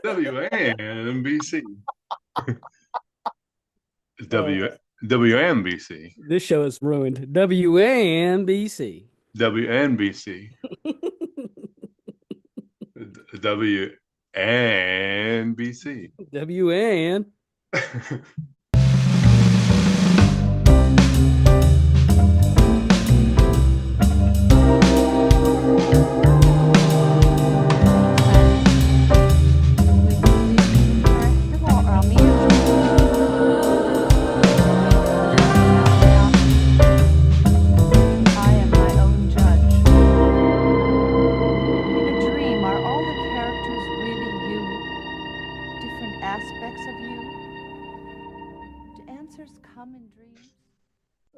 WNBC. W Uh, WNBC. this show is ruined. WNBC. WNBC. WNBC. WN.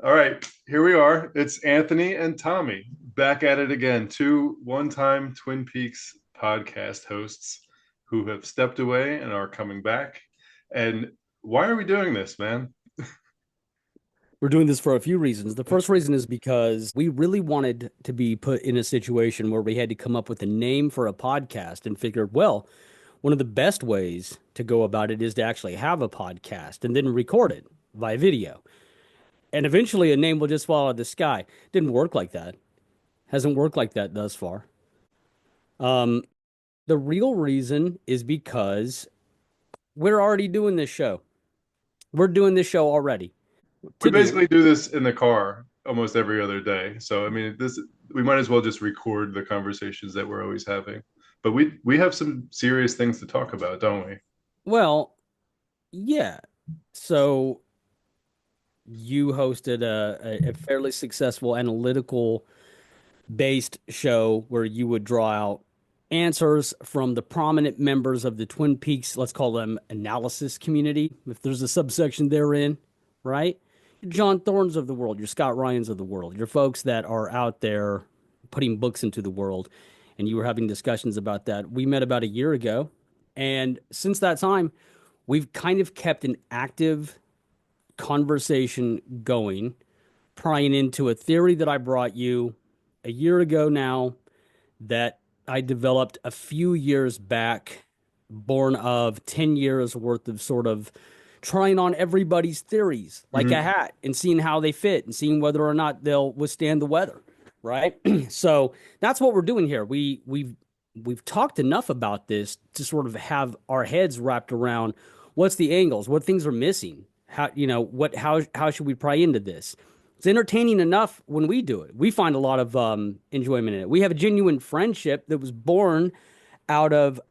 All right, here we are. It's Anthony and Tommy back at it again. Two one-time Twin Peaks podcast hosts who have stepped away and are coming back. And why are we doing this, man? We're doing this for a few reasons. The first reason is because we really wanted to be put in a situation where we had to come up with a name for a podcast and figured, well, one of the best ways to go about it is to actually have a podcast and then record it via video. And eventually a name will just fall out of the sky. Didn't work like that. Hasn't worked like that thus far. Um, the real reason is because we're already doing this show. We're doing this show already. We To do. basically do this in the car almost every other day. So I mean, this we might as well just record the conversations that we're always having. But we have some serious things to talk about, don't we? Well, yeah. So you hosted a fairly successful analytical based show where you would draw out answers from the prominent members of the Twin Peaks, let's call them analysis community, if there's a subsection therein, right? Your John Thorns of the world, your Scott Ryans of the world, your folks that are out there putting books into the world. And you were having discussions about that. We met about a year ago. And since that time, we've kind of kept an active conversation going, prying into a theory that I brought you a year ago now that I developed a few years back, born of 10 years worth of sort of trying on everybody's theories like a Mm-hmm. hat and seeing how they fit and seeing whether or not they'll withstand the weather, right? So that's what we're doing here. We've talked enough about this to sort of have our heads wrapped around what's the angles, what things are missing, how what how should we pry into this? It's entertaining enough when we do it. We find a lot of enjoyment in it. We have a genuine friendship that was born out of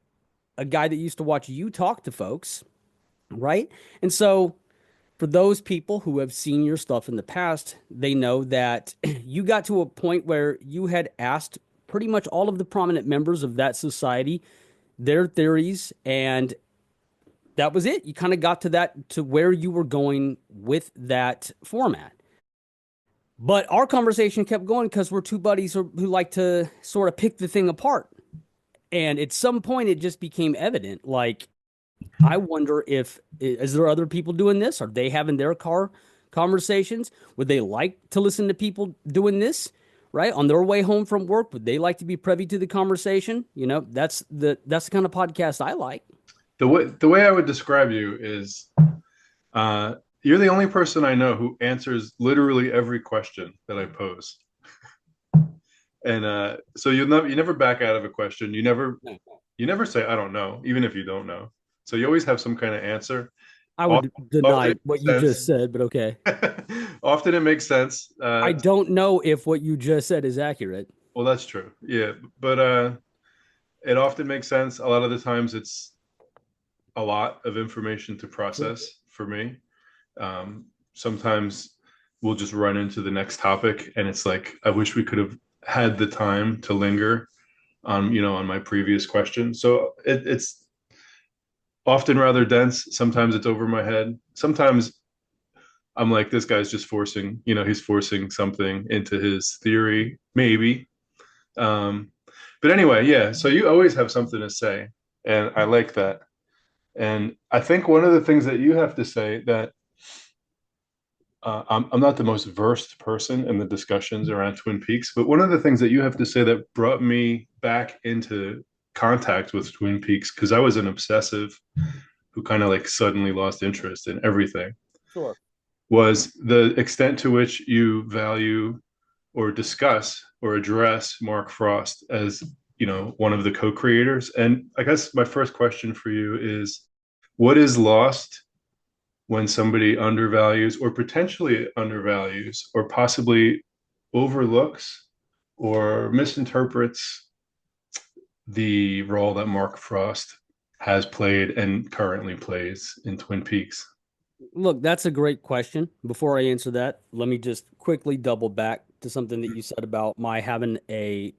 a guy that used to watch you talk to folks, right? And so, for those people who have seen your stuff in the past, they know that you got to a point where you had asked pretty much all of the prominent members of that society their theories, and that was it. You kind of got to that to where you were going with that format. But our conversation kept going because we're two buddies who like to sort of pick the thing apart. And at some point, it just became evident. Like, I wonder if is there other people doing this? Are they having their car conversations? Would they like to listen to people doing this? Right on their way home from work, would they like to be privy to the conversation? That's the kind of podcast I like. The way I would describe you is you're the only person I know who answers literally every question that I pose. And so you never back out of a question. You never say I don't know, even if you don't know. So you always have some kind of answer. I Often, would often deny it what you makes just said, but okay. sense. Often it makes sense. I don't know if what you just said is accurate. Well, that's true. Yeah, but it often makes sense. A lot of the times, it's a lot of information to process for me. Sometimes we'll just run into the next topic, and it's like I wish we could have had the time to linger on my previous question. So it's often rather dense. Sometimes it's over my head. Sometimes I'm like, this guy's just he's forcing something into his theory, maybe. Um, but anyway, yeah. So you always have something to say, and I like that. And I think one of the things that you have to say that I'm not the most versed person in the discussions around Twin Peaks, but one of the things that you have to say that brought me back into contact with Twin Peaks because I was an obsessive who kind of like suddenly lost interest in everything Sure. was the extent to which you value or discuss or address Mark Frost as, one of the co-creators. And I guess my first question for you is what is lost when somebody undervalues or potentially undervalues or possibly overlooks or misinterprets the role that Mark Frost has played and currently plays in Twin Peaks? Look, that's a great question. Before I answer that, let me just quickly double back to something that you said about my having an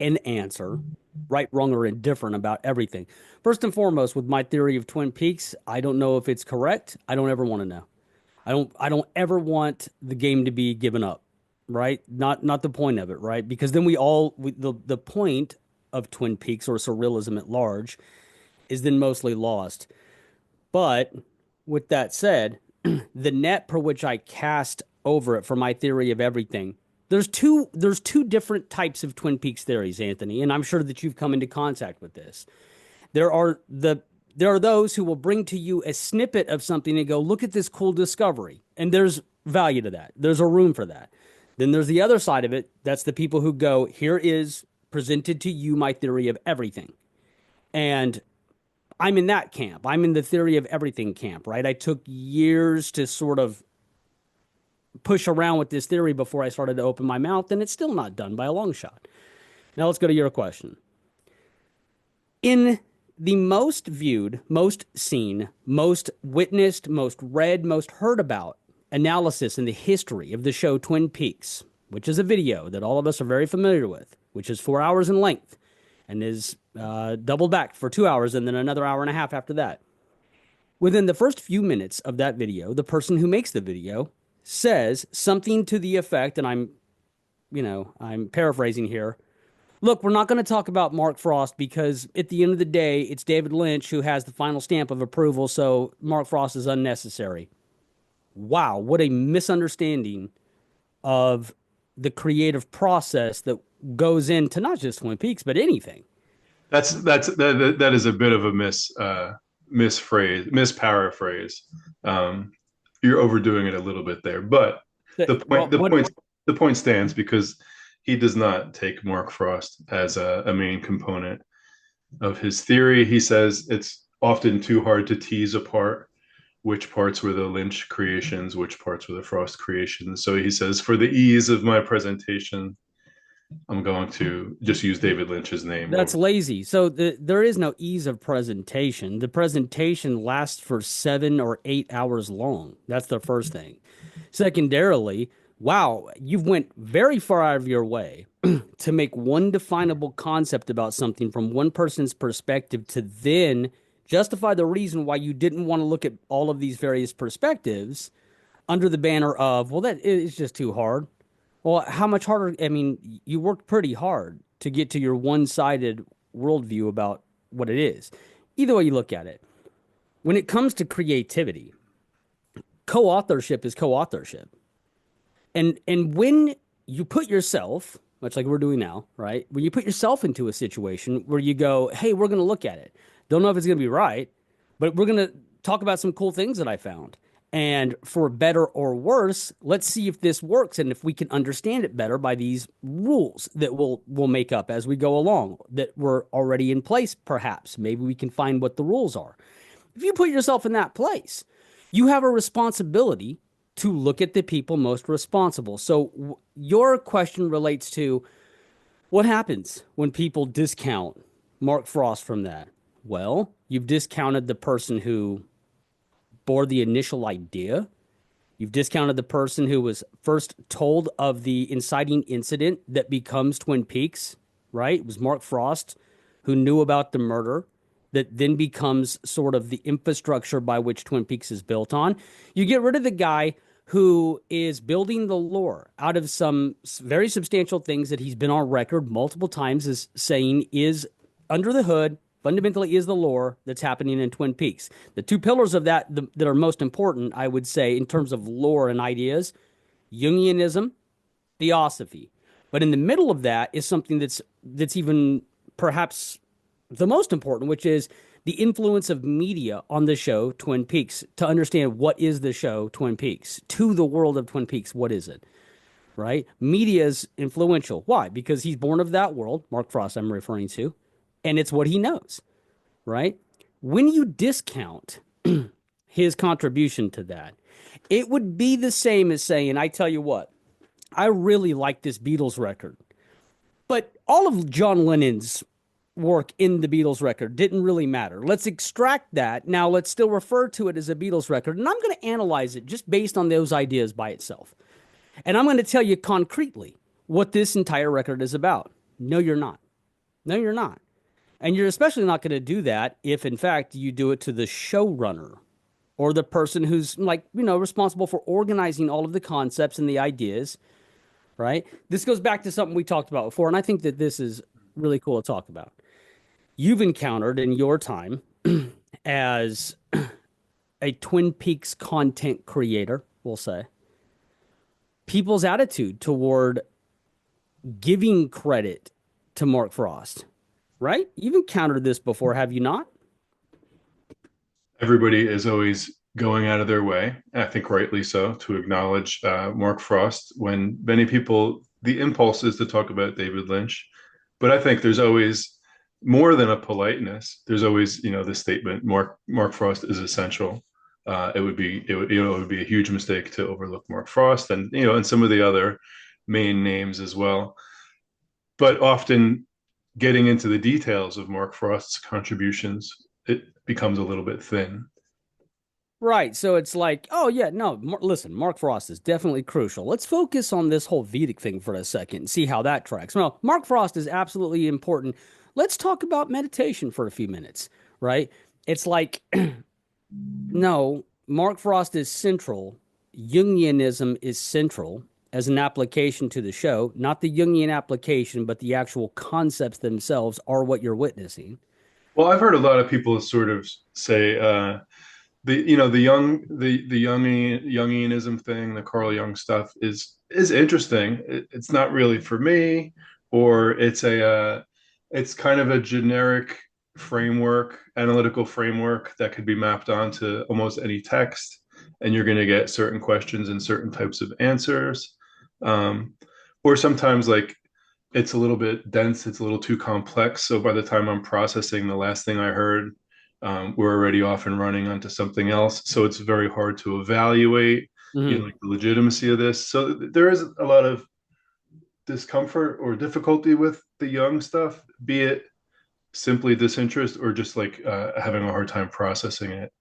an answer, right, wrong, or indifferent about everything. First and foremost, with my theory of Twin Peaks, I don't know if it's correct. I don't ever want to know. I don't ever want the game to be given up, right? Not the point of it, right? Because then the point of Twin Peaks or surrealism at large is then mostly lost. But with that said, the net per which I cast over it for my theory of everything, there's two different types of Twin Peaks theories, Anthony, and I'm sure that you've come into contact with this. There are the there are those who will bring to you a snippet of something and go, look at this cool discovery. And there's value to that. There's a room for that. Then there's the other side of it. That's the people who go, here is presented to you my theory of everything. And I'm in that camp. I'm in the theory of everything camp, right? I took years to sort of push around with this theory before I started to open my mouth, and it's still not done by a long shot. Now let's go to your question. In the most viewed, most seen, most witnessed, most read, most heard about analysis in the history of the show Twin Peaks, which is a video that all of us are very familiar with, which is 4 hours in length and is doubled back for 2 hours and then another hour and a half after that. Within the first few minutes of that video, the person who makes the video says something to the effect, and I'm paraphrasing here. Look, we're not going to talk about Mark Frost because at the end of the day, it's David Lynch who has the final stamp of approval, so Mark Frost is unnecessary. Wow, what a misunderstanding of the creative process that goes into not just Twin Peaks, but anything. That is a bit of a misparaphrase. Um, you're overdoing it a little bit there, but the Well, point the point the point stands because he does not take Mark Frost as a main component of his theory. He says it's often too hard to tease apart which parts were the Lynch creations, which parts were the Frost creations. So he says, for the ease of my presentation, I'm going to just use David Lynch's name. That's lazy. So there is no ease of presentation. The presentation lasts for 7 or 8 hours long. That's the first thing. Secondarily, wow, you've went very far out of your way to make one definable concept about something from one person's perspective to then justify the reason why you didn't want to look at all of these various perspectives under the banner of, well, that is just too hard. Well, how much harder? I mean, you worked pretty hard to get to your one-sided worldview about what it is. Either way you look at it, when it comes to creativity, co-authorship is co-authorship. And when you put yourself, much like we're doing now, right? When you put yourself into a situation where you go, hey, we're going to look at it. Don't know if it's going to be right, but we're going to talk about some cool things that I found. And for better or worse, let's see if this works and if we can understand it better by these rules that we'll make up as we go along that were already in place, perhaps. Maybe we can find what the rules are. If you put yourself in that place, you have a responsibility to look at the people most responsible. So your question relates to what happens when people discount Mark Frost from that? Well, you've discounted the person who bore the initial idea. You've discounted the person who was first told of the inciting incident that becomes Twin Peaks, right? It was Mark Frost who knew about the murder that then becomes sort of the infrastructure by which Twin Peaks is built on. You get rid of the guy who is building the lore out of some very substantial things that he's been on record multiple times as saying is under the hood, fundamentally is the lore that's happening in Twin Peaks. The two pillars of that that are most important, I would say, in terms of lore and ideas, Jungianism, theosophy. But in the middle of that is something that's even perhaps the most important, which is the influence of media on the show Twin Peaks, to understand what is the show Twin Peaks, to the world of Twin Peaks, what is it, right? Media is influential. Why? Because he's born of that world, Mark Frost, I'm referring to, and it's what he knows, right? When you discount his contribution to that, it would be the same as saying, I tell you what, I really like this Beatles record, but all of John Lennon's work in the Beatles record didn't really matter. Let's extract that. Now let's still refer to it as a Beatles record. And I'm going to analyze it just based on those ideas by itself. And I'm going to tell you concretely what this entire record is about. No, you're not. No, you're not. And you're especially not going to do that if, in fact, you do it to the showrunner or the person who's like, responsible for organizing all of the concepts and the ideas, right? This goes back to something we talked about before. And I think that this is really cool to talk about. You've encountered in your time as a Twin Peaks content creator, we'll say, people's attitude toward giving credit to Mark Frost, right? You've encountered this before, have you not? Everybody is always going out of their way, I think rightly so, to acknowledge Mark Frost when many people, the impulse is to talk about David Lynch. But I think there's always more than a politeness. There's always, the statement, Mark Frost is essential. It would be a huge mistake to overlook Mark Frost and some of the other main names as well. But often getting into the details of Mark Frost's contributions, it becomes a little bit thin. Right. So it's like, oh, yeah, no, listen, Mark Frost is definitely crucial. Let's focus on this whole Vedic thing for a second and see how that tracks. Well, Mark Frost is absolutely important. Let's talk about meditation for a few minutes, right? It's like, no, Mark Frost is central. Jungianism is central as an application to the show. Not the Jungian application, but the actual concepts themselves are what you're witnessing. Well, I've heard a lot of people sort of say the Jungianism thing, the Carl Jung stuff is interesting. It's not really for me, or it's kind of a generic framework, analytical framework that could be mapped onto almost any text, and you're going to get certain questions and certain types of answers. Um, or sometimes like it's a little bit dense, it's a little too complex. So by the time I'm processing the last thing I heard, we're already off and running onto something else. So it's very hard to evaluate, Mhm. like the legitimacy of this. So there is a lot of discomfort or difficulty with the young stuff, be it simply disinterest or just like having a hard time processing it.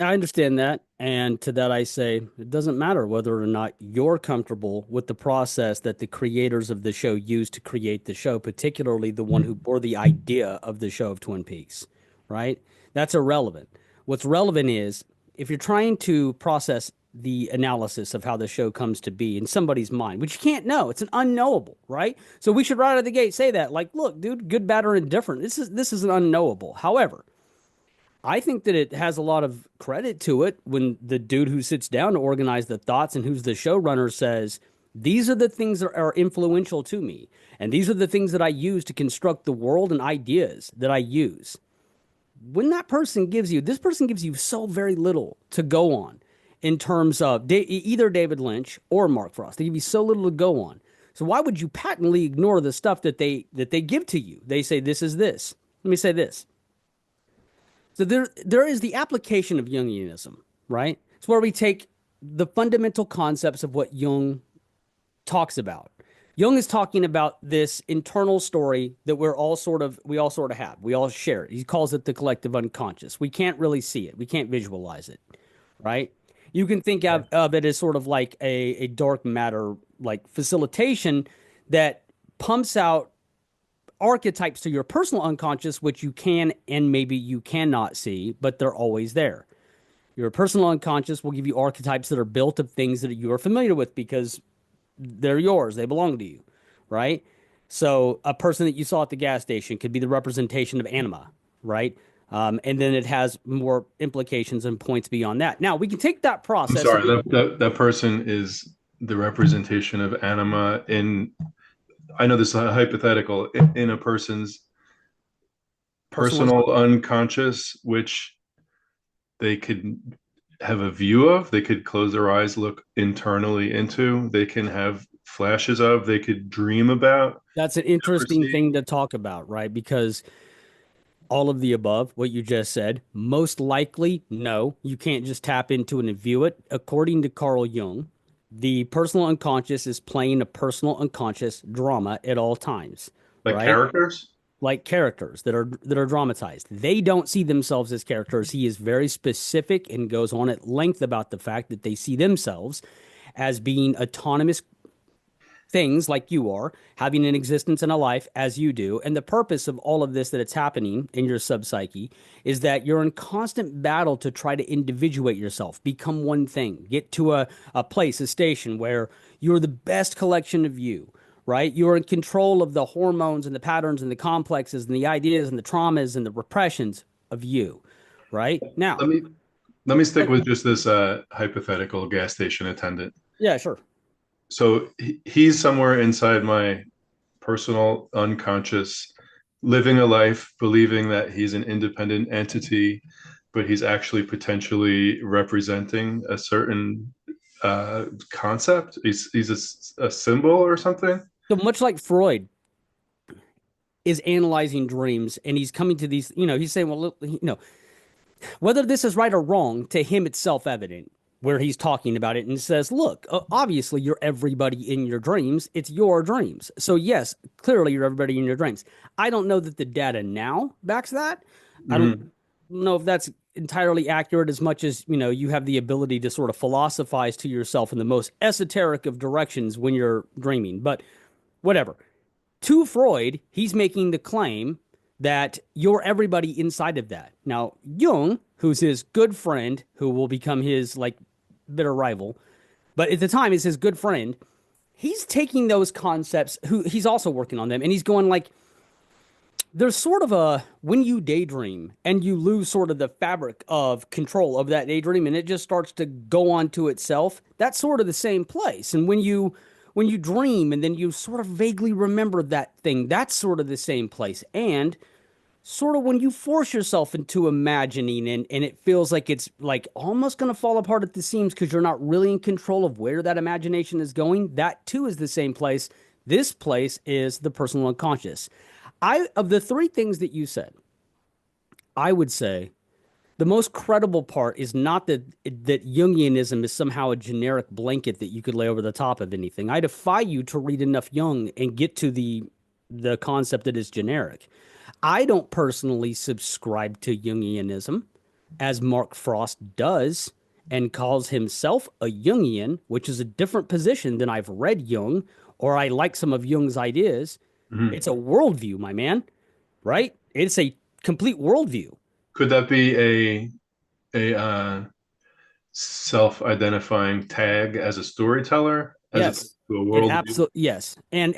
I understand that. And to that, I say it doesn't matter whether or not you're comfortable with the process that the creators of the show used to create the show, particularly the one who bore the idea of the show of Twin Peaks, right? That's irrelevant. What's relevant is if you're trying to process the analysis of how the show comes to be in somebody's mind, which you can't know, it's an unknowable, right? So we should right out of the gate say that, like, look, dude, good, bad, or indifferent. This is an unknowable. However, I think that it has a lot of credit to it when the dude who sits down to organize the thoughts and who's the showrunner says, these are the things that are influential to me. And these are the things that I use to construct the world and ideas that I use. When that person gives you, this person gives you so very little to go on in terms of either David Lynch or Mark Frost. They give you so little to go on. So why would you patently ignore the stuff that they give to you? They say, this is this. Let me say this. So there is the application of Jungianism, right? It's where we take the fundamental concepts of what Jung talks about. Jung is talking about this internal story that we all sort of have. We all share it. He calls it the collective unconscious. We can't really see it. We can't visualize it, right? You can think of it as sort of like a dark matter like facilitation that pumps out archetypes to your personal unconscious, which you can and maybe you cannot see, but they're always there. Your personal unconscious will give you archetypes that are built of things that you are familiar with because they're yours, they belong to you, right? So a person that you saw at the gas station could be the representation of anima, right? And then it has more implications and points beyond that. Now we can take that I'm process and sorry, that person is the representation of anima in, I know this is hypothetical, in a person's Personal. personal unconscious, which they could have a view of, they could close their eyes, look internally into, they can have flashes of, they could dream about, That's an never interesting see. thing to talk about, right? Because all of the above, what you just said, most likely, no, you can't just tap into it and view it. According to Carl Jung, the personal unconscious is playing a personal unconscious drama at all times, Like right? characters. Like characters that are dramatized. They don't see themselves as characters. He is very specific and goes on at length about the fact that they see themselves as being autonomous things like you are, having an existence and a life as you do. And the purpose of all of this that it's happening in your subpsyche is that you're in constant battle to try to individuate yourself, become one thing, get to a place, a station where you're the best collection of you, right? You're in control of the hormones and the patterns and the complexes and the ideas and the traumas and the repressions of you, right? Now, Let me let me stick but with just this hypothetical gas station attendant. yeah, sure. So he's somewhere inside my personal unconscious, living a life believing that he's an independent entity, but he's actually potentially representing a certain concept. He's a symbol or something. So much like Freud is analyzing dreams and he's coming to these, he's saying, well, whether this is right or wrong, to him it's self-evident where he's talking about it and says, look, obviously you're everybody in your dreams. It's your dreams. So yes, clearly you're everybody in your dreams. I don't know that the data now backs that. I don't Mhm. know if that's entirely accurate as much as, you have the ability to sort of philosophize to yourself in the most esoteric of directions when you're dreaming, but whatever. To Freud, he's making the claim that you're everybody inside of that. Now, Jung, who's his good friend, who will become his like bitter rival, but at the time is his good friend, he's taking those concepts, who he's also working on them, and he's going like, there's sort of a when you daydream and you lose sort of the fabric of control of that daydream and it just starts to go on to itself, that's sort of the same place. And when you dream and then you sort of vaguely remember that thing, that's sort of the same place. And sort of when you force yourself into imagining and it feels like it's like almost going to fall apart at the seams because you're not really in control of where that imagination is going, that too is the same place. This place is the personal unconscious. Of the three things that you said, I would say the most credible part is not that Jungianism is somehow a generic blanket that you could lay over the top of anything. I defy you to read enough Jung and get to the concept that is generic. I don't personally subscribe to Jungianism as Mark Frost does and calls himself a Jungian, which is a different position than I've read Jung or I like some of Jung's ideas. Mhm. It's a worldview, my man, right? It's a complete worldview. Could that be a self-identifying tag as a storyteller as opposed Yes, to a it worldview? absolutely yes, and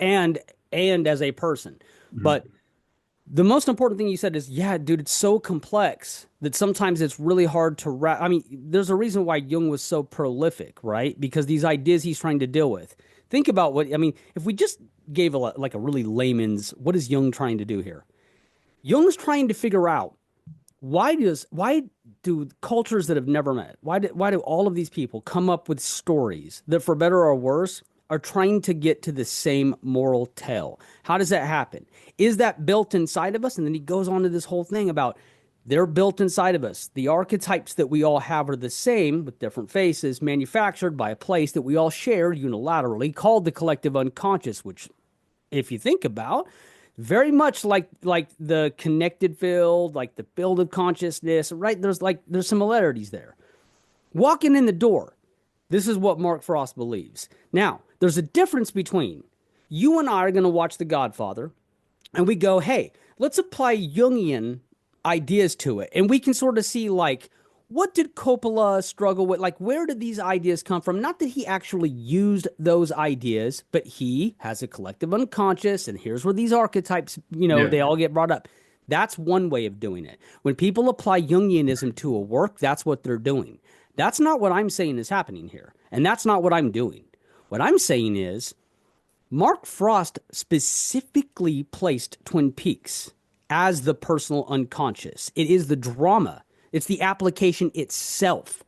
as a person. Mhm. But the most important thing you said is, yeah, dude, it's so complex that sometimes it's really hard to wrap. I mean, there's a reason why Jung was so prolific, right? Because these ideas he's trying to deal with. Think about what I mean. If we just gave like a really layman's, what is Jung trying to do here? Jung's trying to figure out why do cultures that have never met, why do all of these people come up with stories that for better or worse are trying to get to the same moral tale? How does that happen? Is that built inside of us? And then he goes on to this whole thing about they're built inside of us. The archetypes that we all have are the same with different faces, manufactured by a place that we all share unilaterally called the collective unconscious, which if you think about, very much like the connected field, like the field of consciousness, right? There's similarities there. Walking in the door, this is what Mark Frost believes. Now, there's a difference between you and I are going to watch The Godfather, and we go, hey, let's apply Jungian ideas to it. And we can sort of see, like, what did Coppola struggle with? Like, where did these ideas come from? Not that he actually used those ideas, but he has a collective unconscious, and here's where these archetypes, Yeah. they all get brought up. That's one way of doing it. When people apply Jungianism to a work, that's what they're doing. That's not what I'm saying is happening here. And that's not what I'm doing. What I'm saying is Mark Frost specifically placed Twin Peaks as the personal unconscious. It is the drama. It's the application itself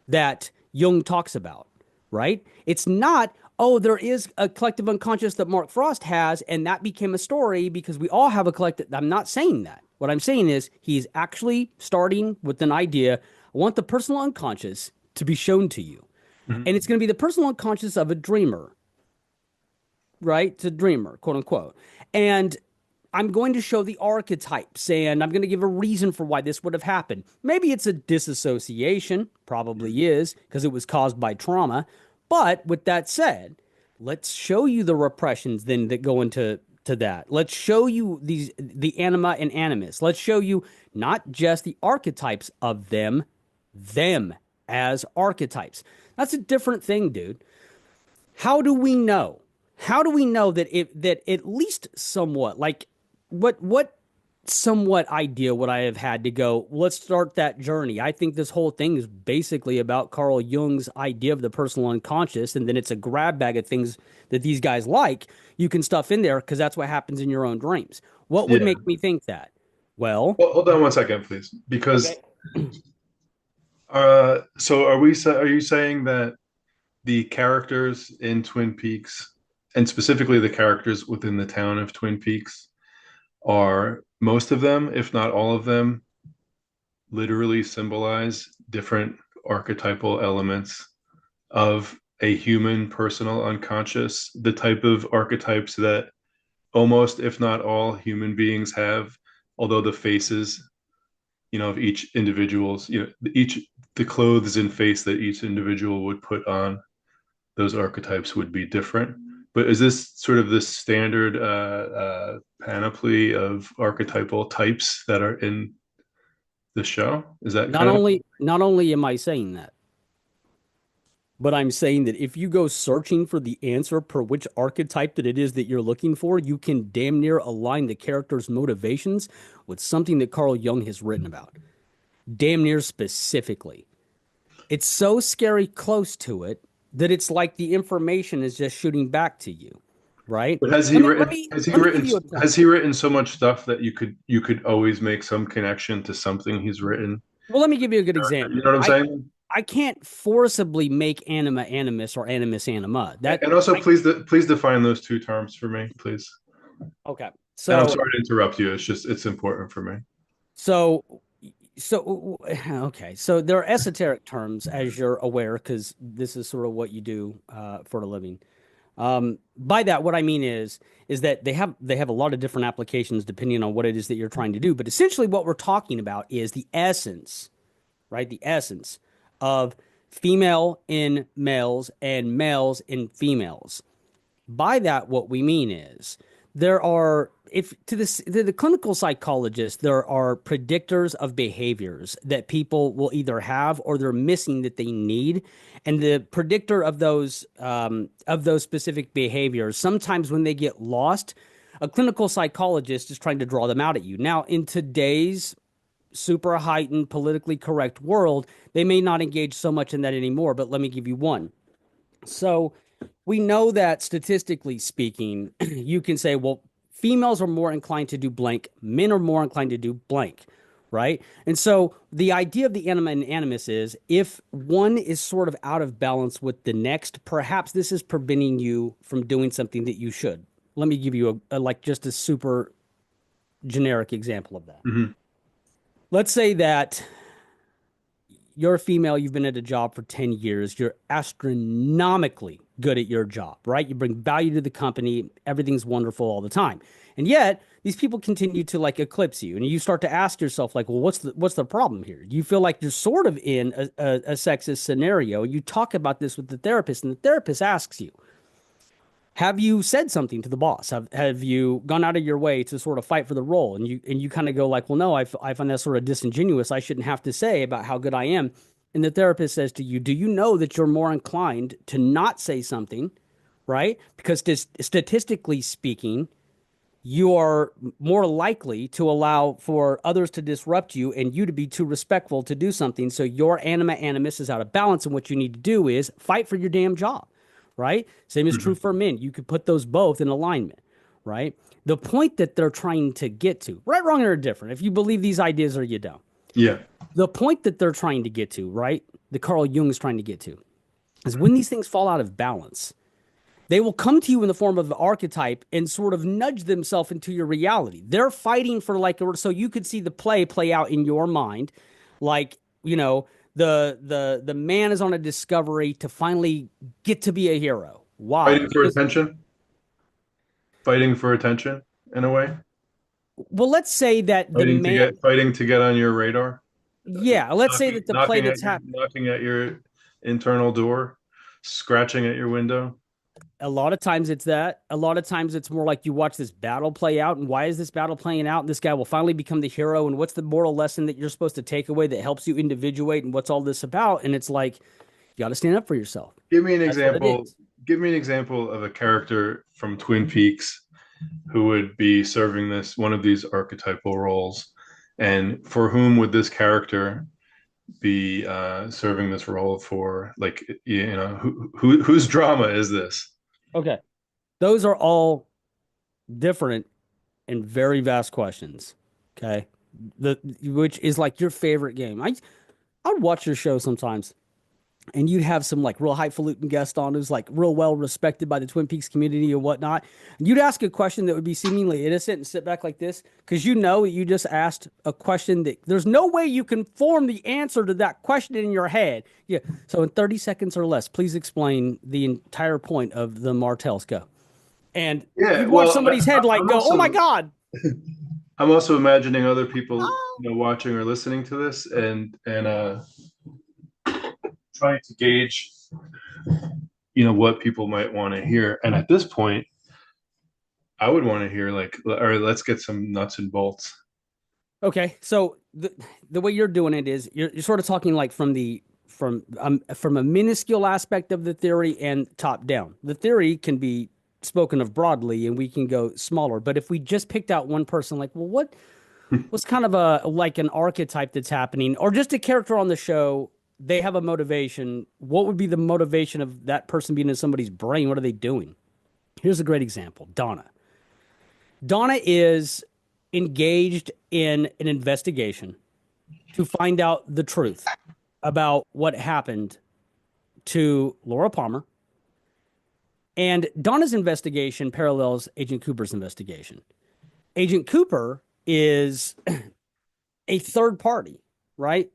that Jung talks about, right? It's not, oh, there is a collective unconscious that Mark Frost has, and that became a story because we all have a collective. I'm not saying that. What I'm saying is he's actually starting with an idea. I want the personal unconscious to be shown to you. Mhm. And it's going to be the personal unconscious of a dreamer, right? It's a dreamer, quote unquote. And I'm going to show the archetypes and I'm going to give a reason for why this would have happened. Maybe it's a disassociation, probably is, because it was caused by trauma. But with that said, let's show you the repressions then that go into that. Let's show you the anima and animus. Let's show you not just the archetypes of them as archetypes. That's a different thing, dude. How do we know? How do we know that at least somewhat like what somewhat idea would I have had to go, let's start that journey? I think this whole thing is basically about Carl Jung's idea of the personal unconscious, and then it's a grab bag of things that these guys like. You can stuff in there because that's what happens in your own dreams. What would Yeah. make me think that? Well, Well, hold on one second, please, because okay. so are you saying that the characters in Twin Peaks, and specifically the characters within the town of Twin Peaks, are most of them, if not all of them, literally symbolize different archetypal elements of a human personal unconscious, the type of archetypes that almost, if not all, human beings have, although the faces, of each individual's, each the clothes and face that each individual would put on those archetypes would be different. But is this sort of the standard panoply of archetypal types that are in the show? Is that not kind of only not only am I saying that, but I'm saying that if you go searching for the answer per which archetype that it is that you're looking for, you can damn near align the character's motivations with something that Carl Jung has written about. Damn near specifically. It's so scary close to it that it's like the information is just shooting back to you, right? But has he Let me let written me has he let me written give you a has example. he written so much stuff that you could always make some connection to something he's written? Well, let me give you a good You example. know what I'm I saying? I can't forcibly make anima animus or animus anima. That And also, I please define those two terms for me, please. okay. And I'm So sorry to interrupt you. It's important for me. So, okay. So there are esoteric terms, as you're aware, because this is sort of what you do for a living. By that, what I mean is that they have a lot of different applications depending on what it is that you're trying to do. But essentially, what we're talking about is the essence, right? The essence of female in males and males in females. By that, what we mean is there are, if to the clinical psychologist, there are predictors of behaviors that people will either have or they're missing that they need, and the predictor of those specific behaviors. Sometimes when they get lost, a clinical psychologist is trying to draw them out at you. Now, in today's super heightened, politically correct world, they may not engage so much in that anymore. But let me give you one. So we know that statistically speaking, you can say, well, females are more inclined to do blank, men are more inclined to do blank, right? And so the idea of the anima and animus is if one is sort of out of balance with the next, perhaps this is preventing you from doing something that you should. Let me give you a like just a super generic example of that. Hmm. Let's say that you're a female, you've been at a job for 10 years, you're astronomically good at your job, right? You bring value to the company, everything's wonderful all the time. And yet, these people continue to like eclipse you. And you start to ask yourself, like, well, what's the problem here? You feel like you're sort of in a sexist scenario. You talk about this with the therapist, and the therapist asks you, have you said something to the boss? Have you gone out of your way to sort of fight for the role? And you kind of go like, well, no, I find that sort of disingenuous. I shouldn't have to say about how good I am. And the therapist says to you, do you know that you're more inclined to not say something, right? Because statistically speaking, you are more likely to allow for others to disrupt you and you to be too respectful to do something. So your anima animus is out of balance. And what you need to do is fight for your damn job, right? Same is true Hmm. for men. You could put those both in alignment, right? The point that they're trying to get to, right, wrong, or different, if you believe these ideas or you don't, Yeah. the point that they're trying to get to, right, the Carl Jung is trying to get to, is when these things fall out of balance, they will come to you in the form of an archetype and sort of nudge themselves into your reality. They're fighting for like, so you could see the play out in your mind, like, the man is on a discovery to finally get to be a hero. Why? Fighting for Because, attention, fighting for attention in a way, well, let's say that the man, fighting to get on your radar, yeah, let's say that the play that's happening. knocking at your internal door, scratching at your window. A lot of times it's that. A lot of times it's more like you watch this battle play out, and why is this battle playing out? And this guy will finally become the hero. And what's the moral lesson that you're supposed to take away that helps you individuate? And what's all this about? And it's like, you got to stand up for yourself. Give me an That's what it example. is. Give me an example of a character from Twin Peaks who would be serving this one of these archetypal roles, and for whom would this character be serving this role for? Like, whose drama is this? Okay. Those are all different and very vast questions. Okay. Which is like your favorite game. I'd watch your show sometimes, and you'd have some like real highfalutin guest on who's like real well respected by the Twin Peaks community or whatnot. And you'd ask a question that would be seemingly innocent and sit back like this because you just asked a question that there's no way you can form the answer to that question in your head. Yeah. So in 30 seconds or less, please explain the entire point of the Martells. Go. And Yeah, you'd watch well, somebody's head like I'm go, oh my also God. I'm also imagining other people, watching or listening to this, and trying to gauge, what people might want to hear. And at this point, I would want to hear like, all right, let's get some nuts and bolts. Okay, so the way you're doing it is you're sort of talking like from a minuscule aspect of the theory and top down. The theory can be spoken of broadly, and we can go smaller. But if we just picked out one person, like, well, what's kind of a like an archetype that's happening, or just a character on the show? They have a motivation. What would be the motivation of that person being in somebody's brain? What are they doing? Here's a great example: Donna. Donna is engaged in an investigation to find out the truth about what happened to Laura Palmer. And Donna's investigation parallels Agent Cooper's investigation. Agent Cooper is a third party, right?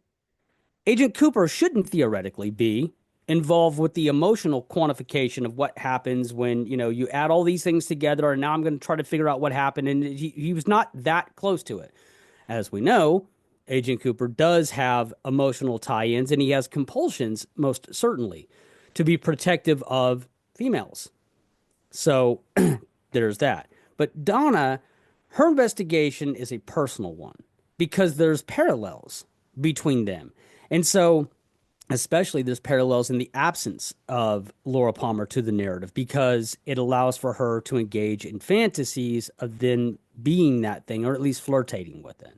Agent Cooper shouldn't theoretically be involved with the emotional quantification of what happens when, you add all these things together, and now I'm going to try to figure out what happened. And he was not that close to it. As we know, Agent Cooper does have emotional tie-ins, and he has compulsions, most certainly, to be protective of females. So there's that. But Donna, her investigation is a personal one because there's parallels between them. And so, especially there's parallels in the absence of Laura Palmer to the narrative because it allows for her to engage in fantasies of then being that thing, or at least flirtating with it.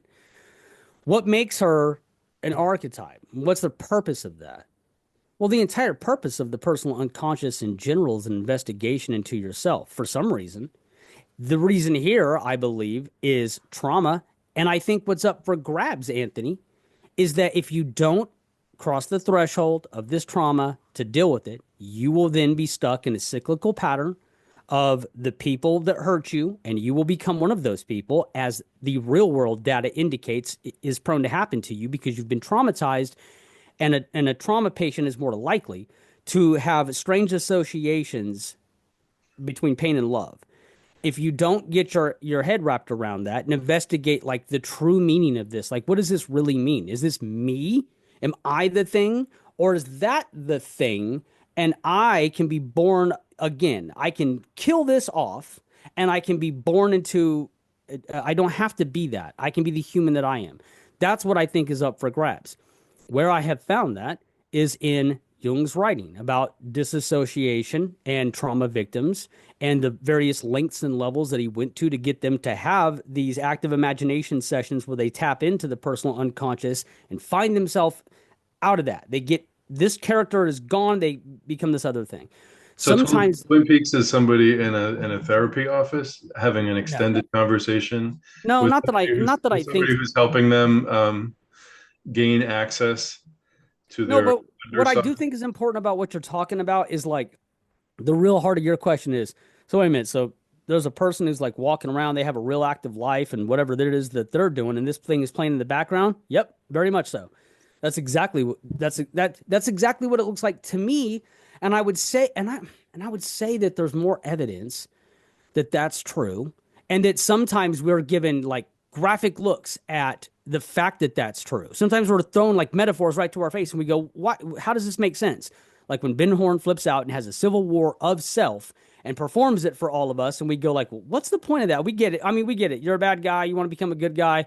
What makes her an archetype? What's the purpose of that? Well, the entire purpose of the personal unconscious in general is an investigation into yourself for some reason. The reason here, I believe, is trauma. And I think what's up for grabs, Anthony, is that if you don't cross the threshold of this trauma to deal with it, you will then be stuck in a cyclical pattern of the people that hurt you, and you will become one of those people, as the real world data indicates is prone to happen to you because you've been traumatized, and a trauma patient is more likely to have strange associations between pain and love. If you don't get your head wrapped around that and investigate like the true meaning of this, like what does this really mean? Is this me? Am I the thing? Or is that the thing? And I can be born again. I can kill this off and I can be born into, I don't have to be that. I can be the human that I am. That's what I think is up for grabs. Where I have found that is in Jung's writing about disassociation and trauma victims and the various lengths and levels that he went to get them to have these active imagination sessions where they tap into the personal unconscious and find themselves out of that. They get this character is gone, they become this other thing. So Sometimes, Twin Peaks is somebody in a therapy office having an no, extended conversation no, not that I with think. somebody who's helping them gain access to No, their but what I underside. do think is important about what you're talking about is like the real heart of your question is, so wait a minute. So there's a person who's like walking around, they have a real active life and whatever it is that they're doing, and this thing is playing in the background. Yep, very much so. That's exactly what it looks like to me. And I would say, and I would say that there's more evidence that that's true, and that sometimes we're given like graphic looks at the fact that that's true. Sometimes we're thrown like metaphors right to our face, and we go, "What? How does this make sense?" Like when Ben Horne flips out and has a civil war of self and performs it for all of us, and we go like, well, "What's the point of that?" We get it. I mean, we get it. You're a bad guy. You want to become a good guy,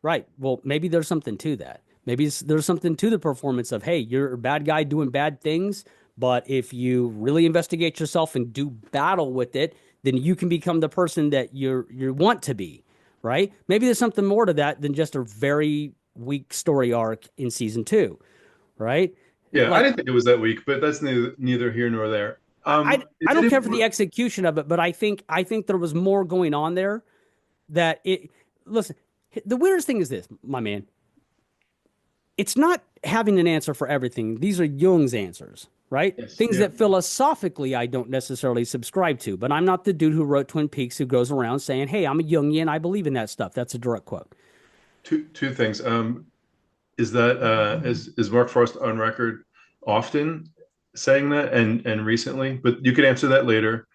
right? Well, maybe there's something to that. Maybe there's something to the performance of, hey, you're a bad guy doing bad things, but if you really investigate yourself and do battle with it, then you can become the person that you want to be, right? Maybe there's something more to that than just a very weak story arc in season two, right? Yeah, I Like didn't think it was that weak, but that's neither here nor there. I Is it don't care for the important? execution of it, but I think there was more going on there that it. Listen, the weirdest thing is this, my man. It's not having an answer for everything. These are Jung's answers, right? Yes. Things Yeah. that philosophically I don't necessarily subscribe to, but I'm not the dude who wrote Twin Peaks who goes around saying, "Hey, I'm a Jungian. I believe in that stuff." That's a direct quote. Two things. Is that is Mark Frost on record often saying that and recently? But you can answer that later.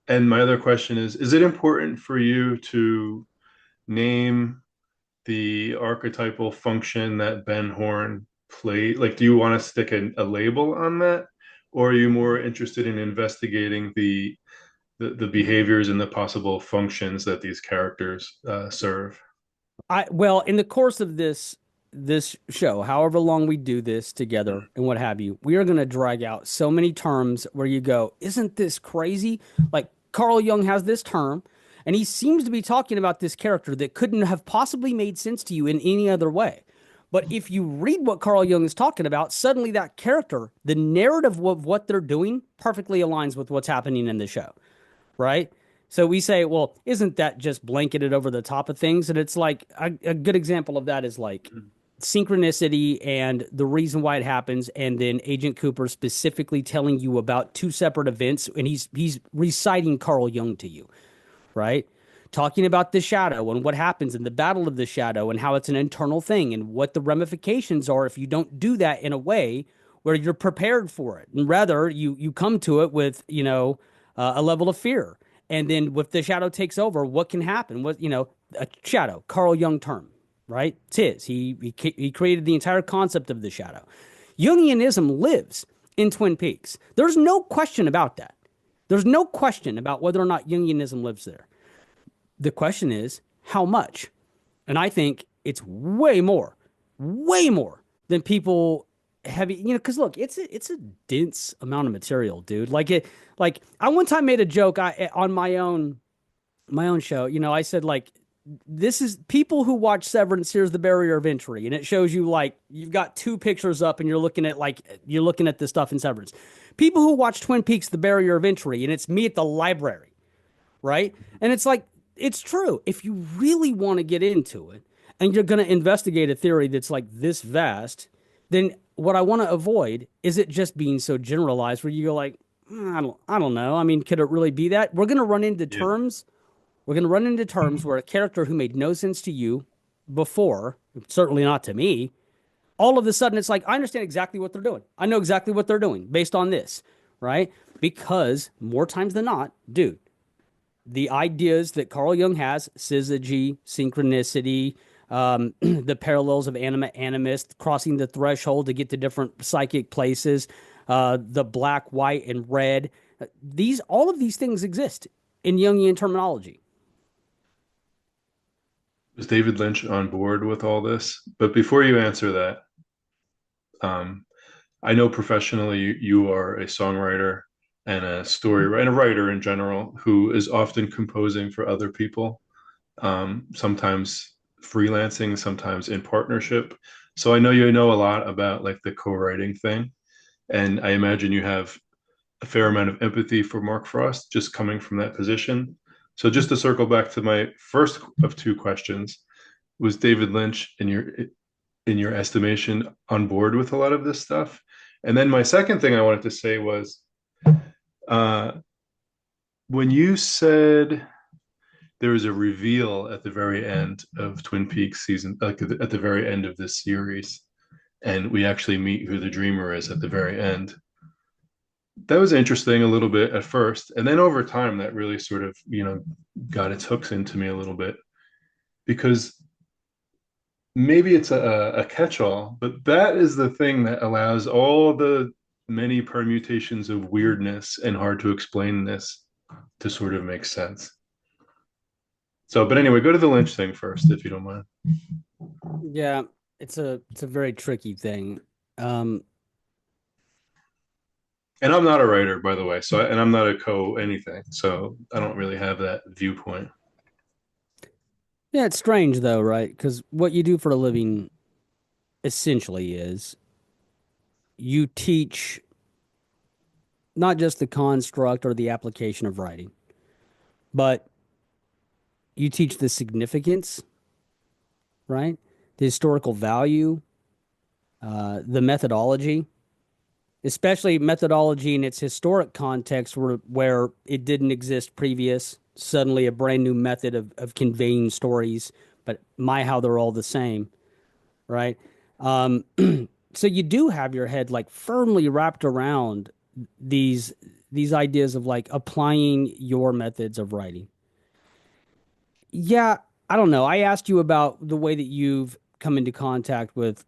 And my other question is it important for you to name the archetypal function that Ben Horne played? Like, do you want to stick a label on that? Or are you more interested in investigating the behaviors and the possible functions that these characters serve? I well, in the course of this show, however long we do this together and what have you, we are going to drag out so many terms where you go, "Isn't this crazy?" Like Carl Jung has this term, and he seems to be talking about this character that couldn't have possibly made sense to you in any other way. But if you read what Carl Jung is talking about, suddenly that character, the narrative of what they're doing, perfectly aligns with what's happening in the show, right? So we say, well, isn't that just blanketed over the top of things? And it's like a good example of that is like synchronicity and the reason why it happens, and then Agent Cooper specifically telling you about two separate events, and he's reciting Carl Jung to you, right? Talking about the shadow and what happens in the battle of the shadow and how it's an internal thing and what the ramifications are if you don't do that in a way where you're prepared for it, and rather you come to it with a level of fear. And then if the shadow takes over, what can happen? What a shadow, Carl Jung term, right? It's his. He created the entire concept of the shadow. Jungianism lives in Twin Peaks. There's no question about that. There's no question about whether or not Jungianism lives there. The question is how much, and I think it's way more than people have. Because look, it's a dense amount of material, dude. Like I one time made a joke on my own show. I said like this is people who watch Severance. Here's the barrier of entry, and it shows you like you've got two pictures up, and you're looking at the stuff in Severance. People who watch Twin Peaks, the barrier of entry, and it's me at the library, right? And it's like, it's true. If you really want to get into it and you're going to investigate a theory that's like this vast, then what I want to avoid is it just being so generalized where you go like, I don't know. I mean, could it really be that? We're going to run into Yeah. terms. We're going to run into terms where a character who made no sense to you before, certainly not to me, all of a sudden it's like, I understand exactly what they're doing. I know exactly what they're doing based on this, right? Because more times than not, dude, the ideas that Carl Jung has, syzygy, synchronicity, the parallels of anima, animus, crossing the threshold to get to different psychic places, the black, white, and red. All of these things exist in Jungian terminology. Was David Lynch on board with all this? But before you answer that, um, I know professionally you are a songwriter and a story and a writer in general who is often composing for other people, sometimes freelancing, sometimes in partnership. So I know you know a lot about like the co-writing thing, and I imagine you have a fair amount of empathy for Mark Frost, just coming from that position. So just to circle back to my first of two questions, was David Lynch in your estimation on board with a lot of this stuff? And then my second thing I wanted to say was uh, when you said there was a reveal at the very end of Twin Peaks season, like at the very end of this series, and we actually meet who the dreamer is at the very end. That was interesting a little bit at first, and then over time, that really sort of got its hooks into me a little bit because maybe it's a catch-all, but that is the thing that allows all the many permutations of weirdness and hard to explainness to sort of make sense. So, but anyway, go to the Lynch thing first, if you don't mind. Yeah, it's a very tricky thing. Um, And I'm not a writer, by the way. So, and I'm not a co anything. So I don't really have that viewpoint. yeah, it's strange though, right? Because what you do for a living essentially is you teach not just the construct or the application of writing, but you teach the significance, right? The historical value, the methodology, especially methodology in its historic context where it didn't exist previous, suddenly a brand new method of conveying stories, but how they're all the same, right? Um, so you do have your head like firmly wrapped around these these ideas of like applying your methods of writing. Yeah, I don't know. I asked you about the way that you've come into contact with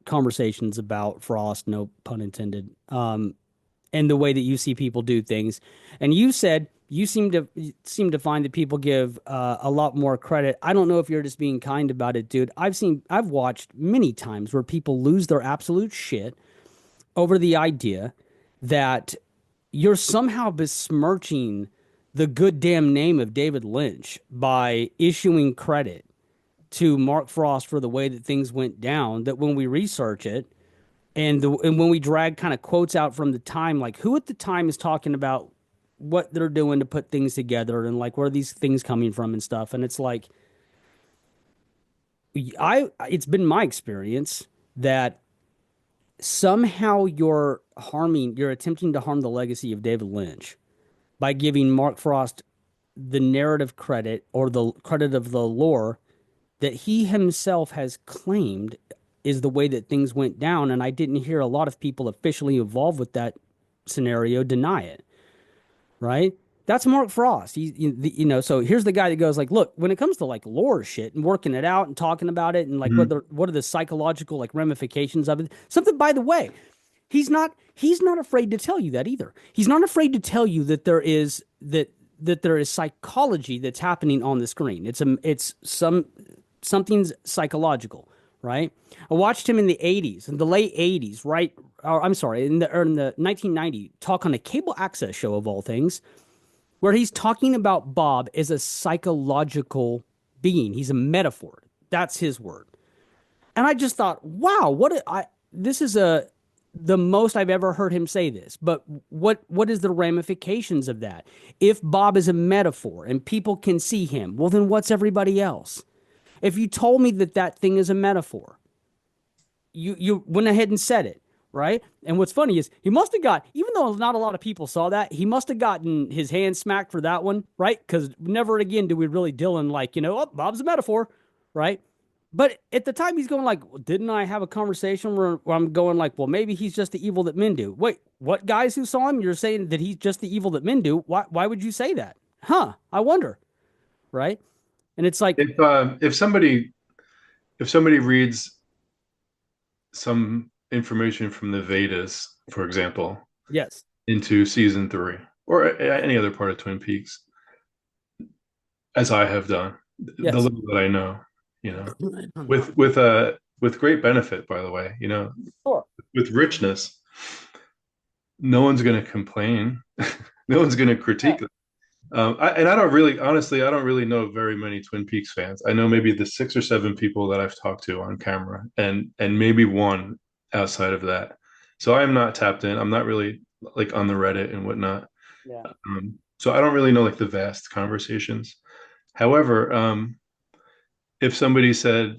conversations about Frost, no pun intended, and the way that you see people do things. And you said you seem to find that people give a lot more credit. I don't know if you're just being kind about it, dude. I've watched many times where people lose their absolute shit over the idea that you're somehow besmirching the good damn name of David Lynch by issuing credit to Mark Frost for the way that things went down. That when we research it and when we drag kind of quotes out from the time, like who at the time is talking about what they're doing to put things together and like where are these things coming from and stuff, and it's like it's been my experience that somehow you're attempting to harm the legacy of David Lynch by giving Mark Frost the narrative credit or the credit of the lore that he himself has claimed is the way that things went down. And I didn't hear a lot of people officially involved with that scenario deny it, right? That's Mark Frost. So here's the guy that goes like, look, when it comes to like lore shit and working it out and talking about it and like Mhm. what are the psychological like ramifications of it? Something, by the way, he's not afraid to tell you that either. He's not afraid to tell you that there is psychology that's happening on the screen. Something's psychological, right? I watched him in the 80s, in the late 80s, right? Or, I'm sorry, in the 1990 talk on a cable access show of all things, where he's talking about Bob as a psychological being. He's a metaphor. That's his word. And I just thought, wow, this is the most I've ever heard him say this. But what is the ramifications of that? If Bob is a metaphor and people can see him, well then what's everybody else? If you told me that that thing is a metaphor, you went ahead and said it, right? And what's funny is he must have got, even though not a lot of people saw that, he must have gotten his hand smacked for that one, right? Because never again do we really Dylan like, oh, Bob's a metaphor, right? But at the time, he's going like, well, didn't I have a conversation where I'm going like, well, maybe he's just the evil that men do. Wait, what guys who saw him? You're saying that he's just the evil that men do. Why would you say that? Huh? I wonder, right? And it's like, If somebody reads some information from the Vedas, for example, yes, into season three or any other part of Twin Peaks, as I have done, the yes, little that I know, you know, with great benefit, by the way, sure, with richness, no one's going to complain. No one's going to yeah, critique. And I don't really, honestly, I don't really know very many Twin Peaks fans. I know maybe the six or seven people that I've talked to on camera, and maybe one outside of that. So I am not tapped in. I'm not really. like on the Reddit and whatnot. Yeah. So I don't really know like the vast conversations. However, if somebody said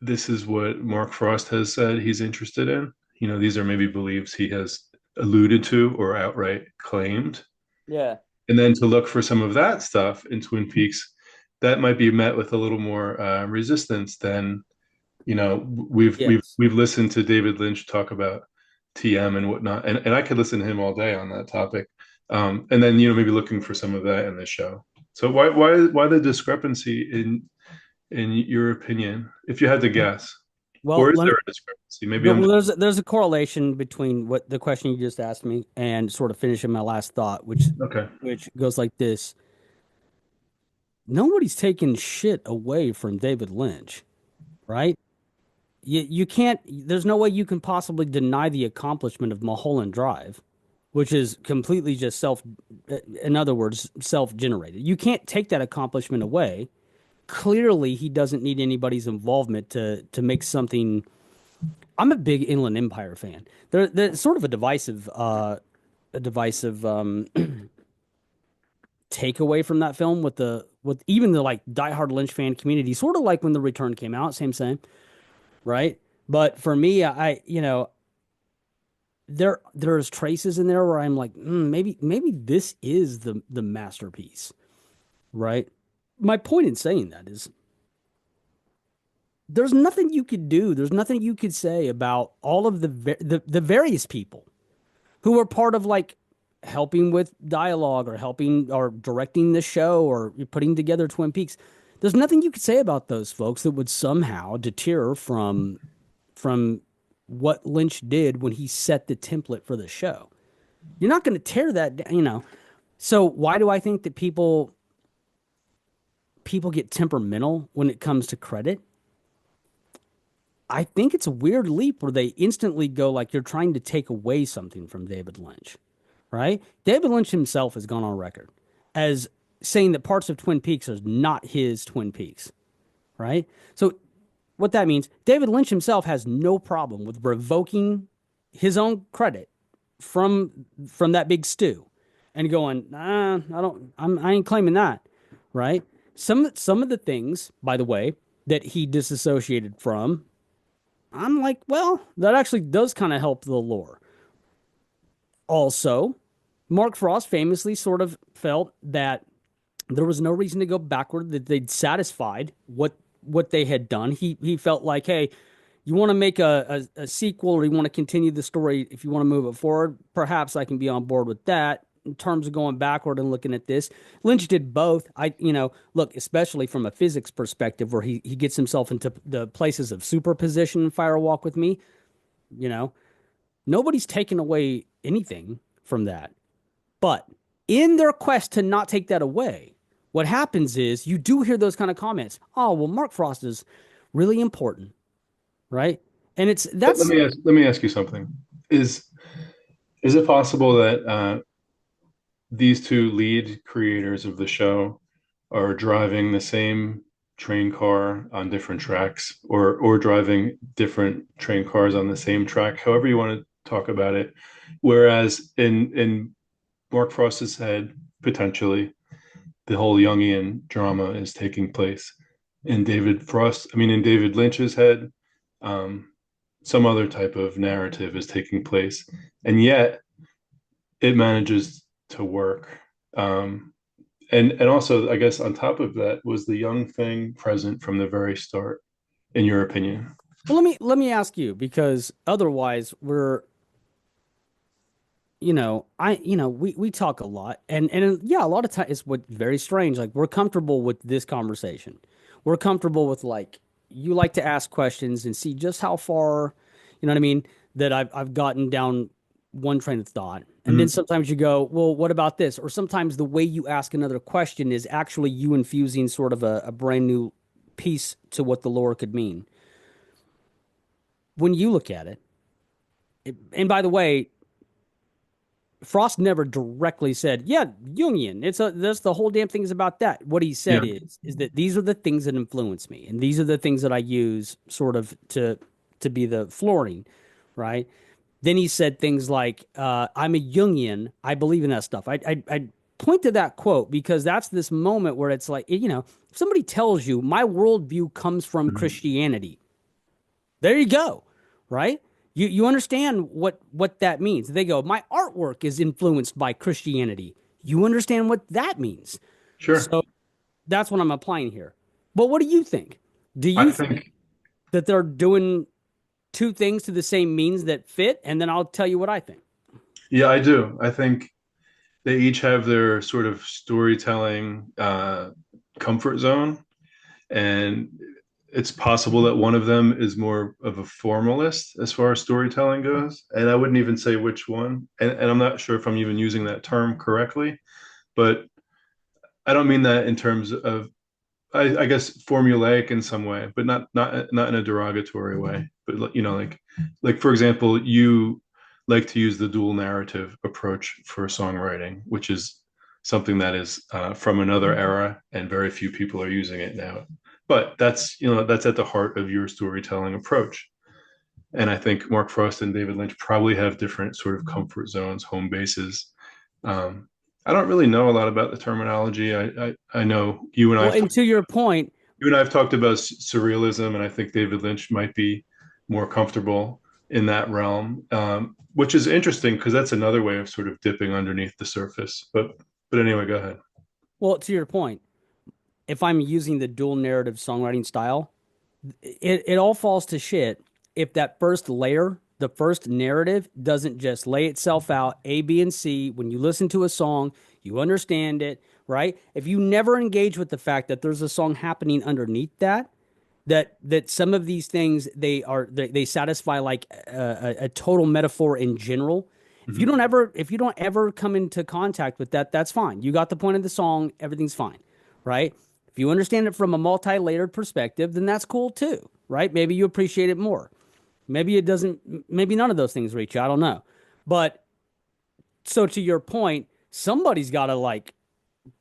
this is what Mark Frost has said he's interested in, these are maybe beliefs he has alluded to or outright claimed, Yeah. and then to look for some of that stuff in Twin Peaks, that might be met with a little more resistance than Yes. we've listened to David Lynch talk about TM and whatnot, and I could listen to him all day on that topic, and then maybe looking for some of that in the show. So why the discrepancy in your opinion, if you had to guess, Well, or is let there me, a discrepancy? Maybe no, I'm well, just there's a correlation between what the question you just asked me and sort of finishing my last thought, okay. which goes like this. Nobody's taking shit away from David Lynch, right? You can't, there's no way you can possibly deny the accomplishment of Mulholland Drive, which is completely just in other words, self-generated. You can't take that accomplishment away. Clearly, he doesn't need anybody's involvement to make something. I'm a big Inland Empire fan. They're sort of a divisive takeaway from that film with even the like diehard Lynch fan community, sort of like when The Return came out, same, right? But for me, there's traces in there where I'm like, maybe this is the masterpiece, right? My point in saying that is there's nothing you could do, there's nothing you could say about all of the various people who are part of like helping with dialogue or helping or directing the show or putting together Twin Peaks. There's nothing you could say about those folks that would somehow deter from what Lynch did when he set the template for the show. You're not going to tear that down. So why do I think that people get temperamental when it comes to credit? I think it's a weird leap where they instantly go like you're trying to take away something from David Lynch, right? David Lynch himself has gone on record as saying that parts of Twin Peaks are not his Twin Peaks, right? So what that means, David Lynch himself has no problem with revoking his own credit from that big stew and going, I ain't claiming that, right? Some of the things, by the way, that he disassociated from, I'm like, well, that actually does kind of help the lore. Also, Mark Frost famously sort of felt that there was no reason to go backward, that they'd satisfied what they had done. He felt like, hey, you want to make a sequel or you want to continue the story, if you want to move it forward, perhaps I can be on board with that. In terms of going backward and looking at this, Lynch did both. Look, especially from a physics perspective, where he gets himself into the places of superposition in Fire Walk with Me. You know, nobody's taken away anything from that. But in their quest to not take that away, what happens is you do hear those kind of comments. Oh, well, Mark Frost is really important, right? And it's Let that's me ask you something. Is is it possible that these two lead creators of the show are driving the same train car on different tracks, or driving different train cars on the same track, however you want to talk about it? Whereas in Mark Frost's head, potentially, the whole Jungian drama is taking place. In David Lynch's head, um, some other type of narrative is taking place, and yet it manages to work. Um, and also, I guess on top of that, was the young thing present from the very start, in your opinion? well. Let me ask you, because otherwise we're we talk a lot, and yeah, a lot of times it's what very strange. Like we're comfortable with this conversation. We're comfortable with like you like to ask questions and see just how far, you know what I mean, that I've gotten down one train of thought. And then Mm-hmm. sometimes you go, well, what about this? Or sometimes the way you ask another question is actually you infusing sort of a brand new piece to what the lore could mean. When you look at and by the way, Frost never directly said, "Yeah, Jungian." That's the whole damn thing is about that. What he said Yeah. is that these are the things that influence me, and these are the things that I use sort of to be the flooring, right? Then he said things like, I'm a Jungian. I believe in that stuff. I point to that quote because that's this moment where it's like, if somebody tells you my worldview comes from Mhm. Christianity, there you go, right? You understand what that means. They go, my artwork is influenced by Christianity. You understand what that means. Sure. So that's what I'm applying here. But what do you think? Do I you think think, that they're doing two things to the same means that fit? And then I'll tell you what I think. yeah, I do. I think they each have their sort of storytelling comfort zone, and it's possible that one of them is more of a formalist as far as storytelling goes. And I wouldn't even say which one. And I'm not sure if I'm even using that term correctly, but I don't mean that in terms of I guess formulaic in some way, but not in a derogatory way. But like for example, you like to use the dual narrative approach for songwriting, which is something that is from another era, and very few people are using it now. But that's at the heart of your storytelling approach. And I think Mark Frost and David Lynch probably have different sort of comfort zones, home bases. Um, I don't really know a lot about the terminology. I know you and I Well, have and to your point, you and I have talked about surrealism, and I think David Lynch might be more comfortable in that realm, which is interesting because that's another way of sort of dipping underneath the surface. But anyway, go ahead. well, to your point, if I'm using the dual narrative songwriting style, it all falls to shit if that first layer, the first narrative, doesn't just lay itself out A, B, and C. When you listen to a song, you understand it, right? If you never engage with the fact that there's a song happening underneath that, that some of these things they satisfy like a total metaphor in general. Mhm. If you don't ever come into contact with that, that's fine. You got the point of the song, everything's fine, right? If you understand it from a multi-layered perspective, then that's cool too, right? Maybe you appreciate it more. Maybe it doesn't. Maybe none of those things reach you. I don't know. But so to your point, somebody's got to like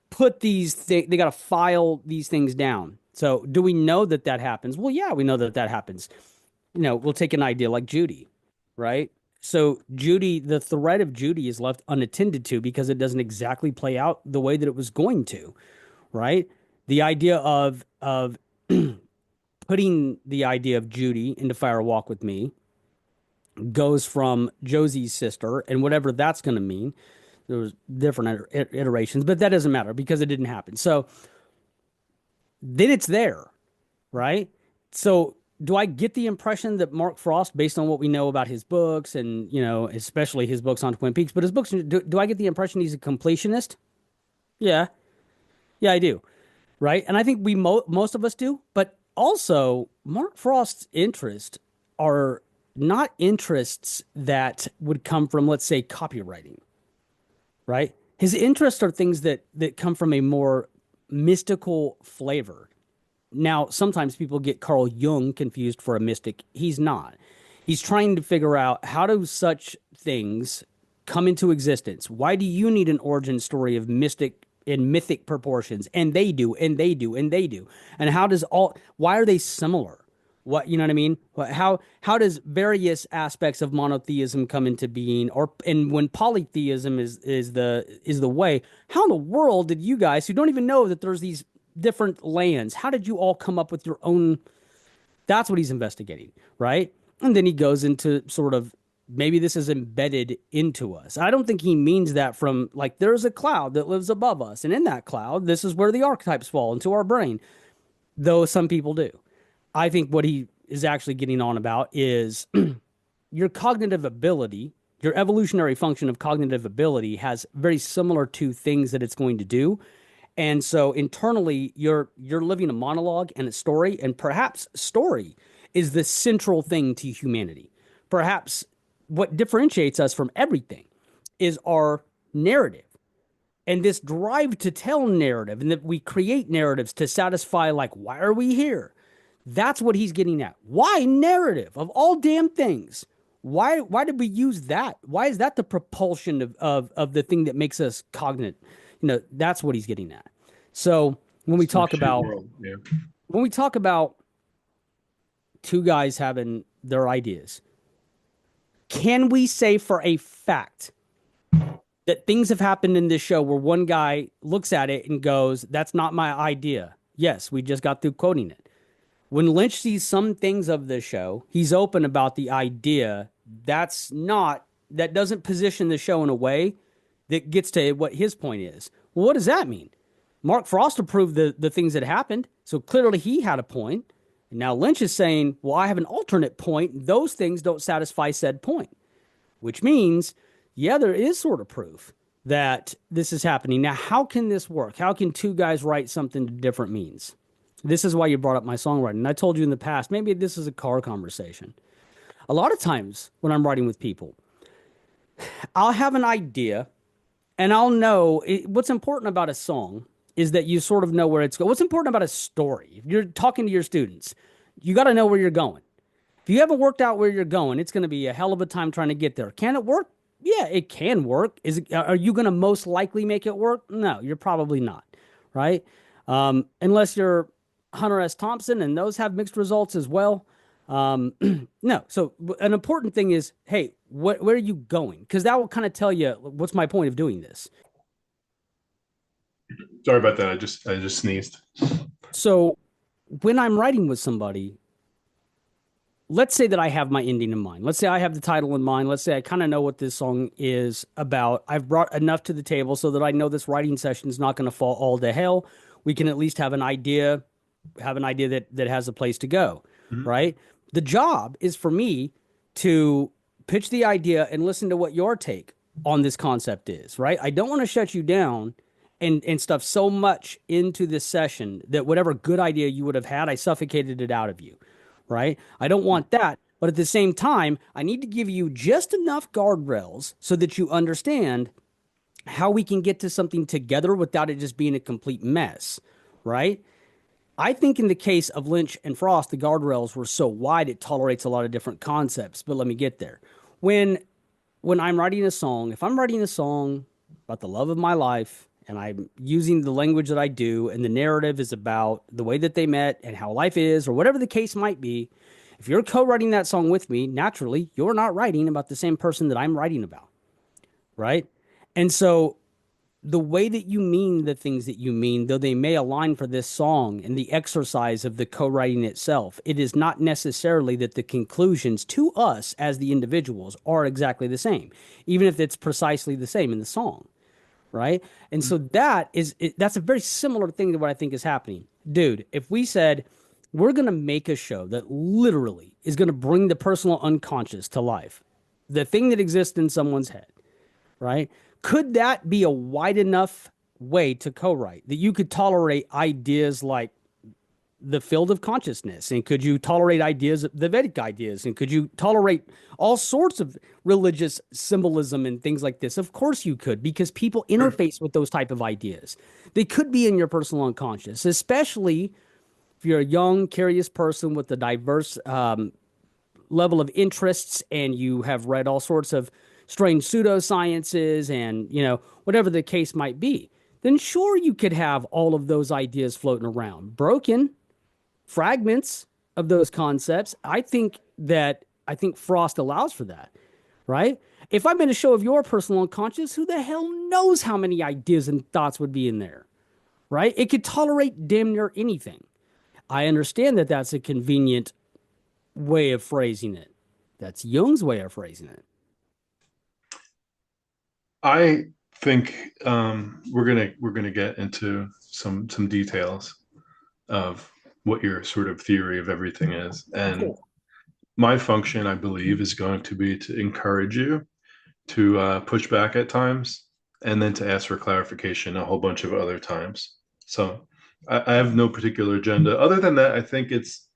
put these things. They got to file these things down. So do we know that that happens? Well, yeah, we know that that happens. We'll take an idea like Judy, right? So Judy, the thread of Judy is left unattended to because it doesn't exactly play out the way that it was going to, right? The idea of putting the idea of Judy into Fire Walk with Me goes from Josie's sister and whatever that's going to mean. There was different iterations, but that doesn't matter because it didn't happen. So then it's there, right? So do I get the impression that Mark Frost, based on what we know about his books and, especially his books on Twin Peaks, but his books, do I get the impression he's a completionist? Yeah. Yeah, I do. Right. And I think most of us do. But also, Mark Frost's interests are not interests that would come from, let's say, copywriting, right? His interests are things that come from a more mystical flavor. Now, sometimes people get Carl Jung confused for a mystic. He's not. He's trying to figure out how do such things come into existence? Why do you need an origin story of mystic in mythic proportions? And they do, and they do, and they do. And why are they similar? What, you know what I mean? How does various aspects of monotheism come into being? And when polytheism is the way, how in the world did you guys who don't even know that there's these different lands, how did you all come up with your own? That's what he's investigating, right? And then he goes into sort of maybe this is embedded into us. I don't think he means that from like there's a cloud that lives above us, and in that cloud, this is where the archetypes fall into our brain, though some people do. I think what he is actually getting on about is your cognitive ability, your evolutionary function of cognitive ability has very similar to things that it's going to do. And so internally, you're living a monologue and a story, and perhaps story is the central thing to humanity. Perhaps what differentiates us from everything is our narrative and this drive to tell narrative, and that we create narratives to satisfy, like, why are we here? That's what he's getting at. Why narrative of all damn things? Why did we use that? Why is that the propulsion of the thing that makes us cognate? That's what he's getting at. So when we Some talk shit about world. Yeah. when we talk about two guys having their ideas, Can we say for a fact that things have happened in this show where one guy looks at it and goes, "That's not my idea"? Yes, we just got through quoting it. When Lynch sees some things of the show, he's open about the idea. That doesn't position the show in a way that gets to what his point is. Well, what does that mean? Mark Frost approved the things that happened, so clearly he had a point. And now Lynch is saying, well, I have an alternate point. Those things don't satisfy said point, which means, yeah, there is sort of proof that this is happening. Now, how can this work? How can two guys write something to different means? This is why you brought up my songwriting. And I told you in the past, maybe this is a car conversation. A lot of times when I'm writing with people, I'll have an idea and I'll know what's important about a song is that you sort of know where it's going. What's important about a story? If you're talking to your students, you got to know where you're going. If you haven't worked out where you're going, it's going to be a hell of a time trying to get there. Can it work? Yeah, it can work. Are you going to most likely make it work? No, you're probably not, right? Unless you're Hunter S. Thompson, and those have mixed results as well. No. So an important thing is, hey, where are you going? Because that will kind of tell you what's my point of doing this. Sorry about that. I just sneezed. So when I'm writing with somebody, let's say that I have my ending in mind. Let's say I have the title in mind. Let's say I kind of know what this song is about. I've brought enough to the table so that I know this writing session is not going to fall all to hell. We can at least have an idea that has a place to go, Mhm. right? The job is for me to pitch the idea and listen to what your take on this concept is, right? I don't want to shut you down and stuff so much into this session that whatever good idea you would have had, I suffocated it out of you, right? I don't want that. But at the same time, I need to give you just enough guardrails so that you understand how we can get to something together without it just being a complete mess, right? I think in the case of Lynch and Frost, the guardrails were so wide it tolerates a lot of different concepts. But let me get there. When when I'm writing a song, if I'm writing a song about the love of my life and I'm using the language that I do, and the narrative is about the way that they met and how life is, or whatever the case might be, if you're co-writing that song with me, naturally, you're not writing about the same person that I'm writing about, right? And so the way that you mean the things that you mean, though they may align for this song and the exercise of the co-writing itself, it is not necessarily that the conclusions to us as the individuals are exactly the same, even if it's precisely the same in the song, right? And so that's a very similar thing to what I think is happening. Dude, if we said we're going to make a show that literally is going to bring the personal unconscious to life, the thing that exists in someone's head, right? Could that be a wide enough way to co-write that you could tolerate ideas like the field of consciousness? And could you tolerate ideas, the Vedic ideas? And could you tolerate all sorts of religious symbolism and things like this? Of course you could, because people Sure. interface with those type of ideas. They could be in your personal unconscious, especially if you're a young, curious person with a diverse level of interests and you have read all sorts of strange pseudosciences and, whatever the case might be, then sure, you could have all of those ideas floating around, broken fragments of those concepts. I think Frost allows for that, right? If I'm in a show of your personal unconscious, who the hell knows how many ideas and thoughts would be in there, right? It could tolerate damn near anything. I understand that that's a convenient way of phrasing it. That's Jung's way of phrasing it. I think we're gonna get into some details of what your sort of theory of everything is, and Cool. my function, I believe, is going to be to encourage you to push back at times, and then to ask for clarification a whole bunch of other times. So I have no particular agenda. Other than that, I think it's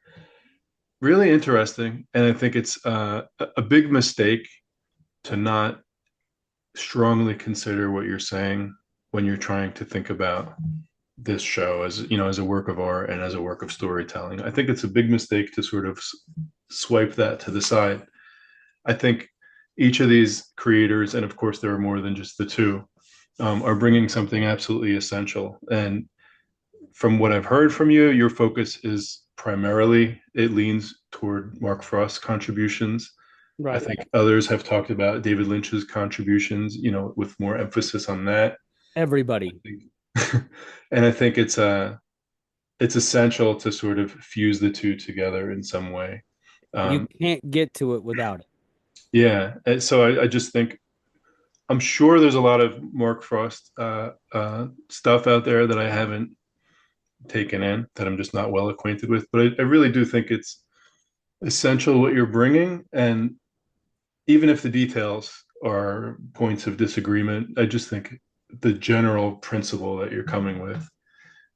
really interesting, and I think it's a big mistake to not strongly consider what you're saying when you're trying to think about this show as as a work of art and as a work of storytelling. I think it's a big mistake to sort of swipe that to the side. I think each of these creators, and of course there are more than just the two, are bringing something absolutely essential. And from what I've heard from you, your focus is primarily, it leans toward Mark Frost's contributions. I Right. think others have talked about David Lynch's contributions, with more emphasis on that. Everybody. And I think it's essential to sort of fuse the two together in some way. You Um, can't get to it without it. yeah, and so I just think I'm sure there's a lot of Mark Frost stuff out there that I haven't taken in, that I'm just not well acquainted with. But I really do think it's essential what you're bringing, and even if the details are points of disagreement, I just think the general principle that you're coming with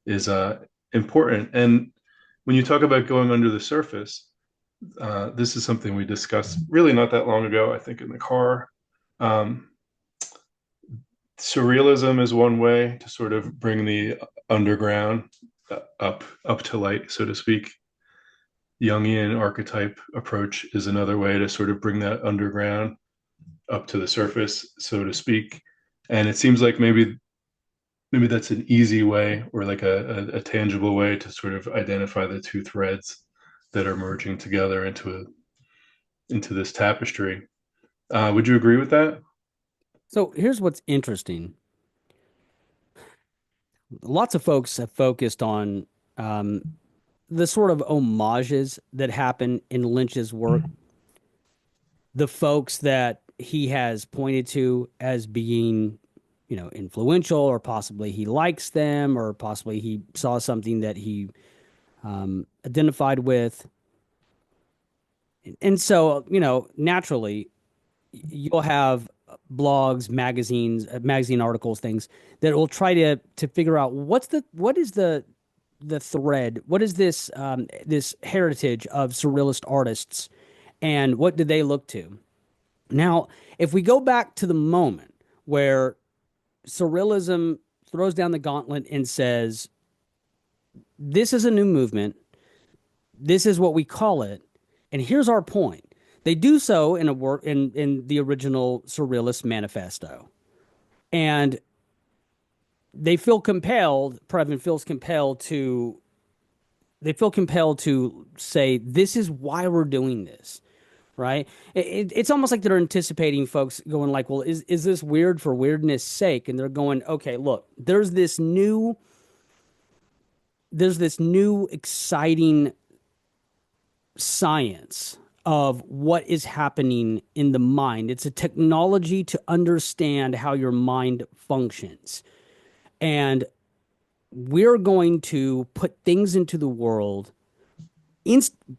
is important. And when you talk about going under the surface, this is something we discussed really not that long ago, I think, in the car. Um, Surrealism is one way to sort of bring the underground up to light, so to speak. Jungian archetype approach is another way to sort of bring that underground up to the surface, so to speak. And it seems like maybe that's an easy way, or like a tangible way to sort of identify the two threads that are merging together into this tapestry. Would you agree with that? So here's what's interesting. Lots of folks have focused on um, the sort of homages that happen in Lynch's work, the folks that he has pointed to as being, influential, or possibly he likes them, or possibly he saw something that he identified with. And so, naturally, you'll have blogs, magazines, magazine articles, things that will try to figure out what is the thread, what is this heritage of surrealist artists, and what do they look to? Now, if we go back to the moment where surrealism throws down the gauntlet and says, "This is a new movement. This is what we call it, and here's our point." They do so in a work in the original Surrealist Manifesto, and they feel compelled. Previn feels compelled to. They feel compelled to say, "This is why we're doing this." Right? It's almost like they're anticipating folks going like, "Well, is this weird for weirdness' sake?" And they're going, "Okay, look, there's this new exciting science of what is happening in the mind. It's a technology to understand how your mind functions. And we're going to put things into the world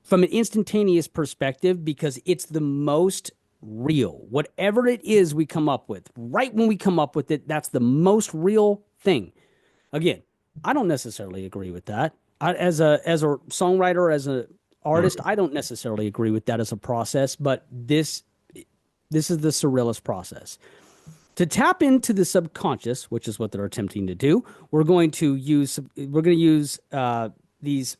from an instantaneous perspective because it's the most real. Whatever it is we come up with, right when we come up with it, that's the most real thing." Again, I don't necessarily agree with that. As a songwriter, as an artist, I don't necessarily agree with that as a process, but this is the surrealist process. To tap into the subconscious, which is what they're attempting to do, we're going to use these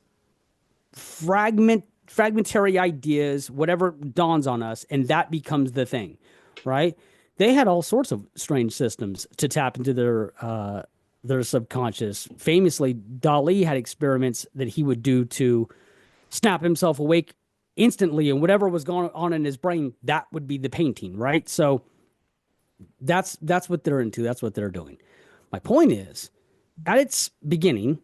fragmentary ideas, whatever dawns on us, and that becomes the thing, right? They had all sorts of strange systems to tap into their subconscious. Famously, Dali had experiments that he would do to snap himself awake instantly, and whatever was going on in his brain, that would be the painting, right? So that's what they're into. That's what they're doing. My point is, at its beginning,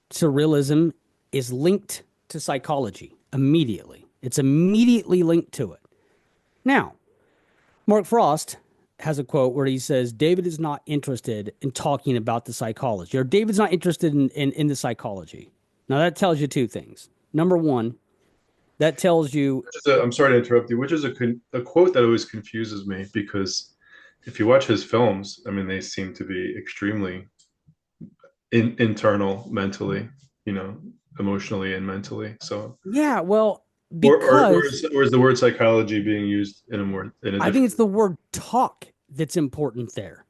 surrealism is linked to psychology immediately. It's immediately linked to it. Now, Mark Frost has a quote where he says, "David is not interested in talking about the psychology," or "David's not interested in the psychology." Now, that tells you two things. Number one, that tells you, I'm sorry to interrupt you, which is a quote that always confuses me, because if you watch his films, I mean, they seem to be extremely internal mentally, you know, emotionally and mentally. So, yeah, well, or because is the word psychology being used in a I think different? it's the word talk that's important there.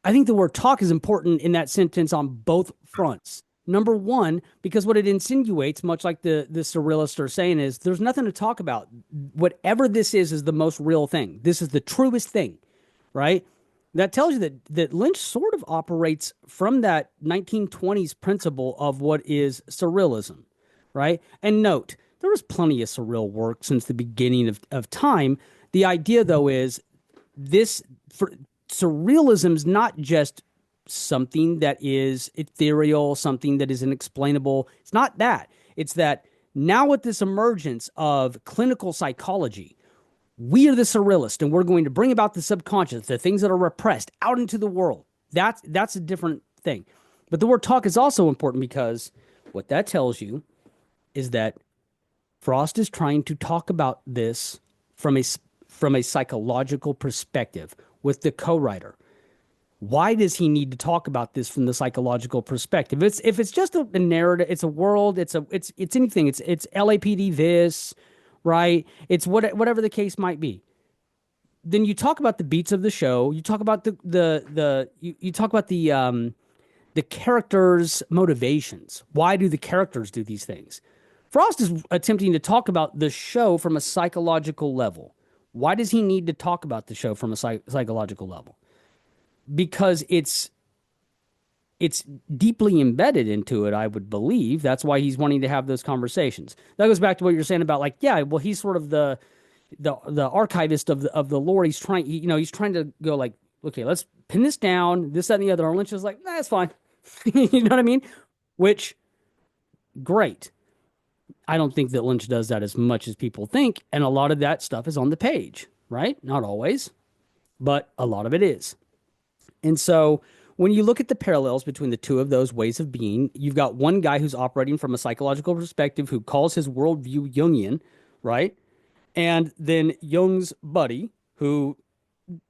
I think the word talk is important in that sentence on both fronts. Number one, because what it insinuates, much like the surrealists are saying, is there's nothing to talk about. Whatever this is the most real thing. This is the truest thing, right? That tells you that Lynch sort of operates from that 1920s principle of what is surrealism, right? And note, there was plenty of surreal work since the beginning of time. The idea, though, is this for surrealism is not just something that is ethereal, something that is inexplainable. It's not that. It's that now with this emergence of clinical psychology, we are the surrealist, and we're going to bring about the subconscious, the things that are repressed, out into the world. That's a different thing. But the word talk is also important because what that tells you is that Frost is trying to talk about this from a psychological perspective with the co-writer. Why does he need to talk about this from the psychological perspective? If it's just a narrative, it's a world, it's anything. It's LAPD this, right? It's whatever the case might be. Then you talk about the beats of the show. You talk about you talk about the characters' motivations. Why do the characters do these things? Frost is attempting to talk about the show from a psychological level. Why does he need to talk about the show from a psychological level? Because it's deeply embedded into it, I would believe. That's why he's wanting to have those conversations. That goes back to what you're saying about, like, yeah, well, he's sort of the archivist of the lore. He's trying, he's trying to go like, okay, let's pin this down, this, that, and the other. And Lynch is like, nah, it's fine. You know what I mean? Which, great. I don't think that Lynch does that as much as people think. And a lot of that stuff is on the page, right? Not always, but a lot of it is. And so when you look at the parallels between the two of those ways of being, you've got one guy who's operating from a psychological perspective who calls his worldview Jungian, right? And then Jung's buddy who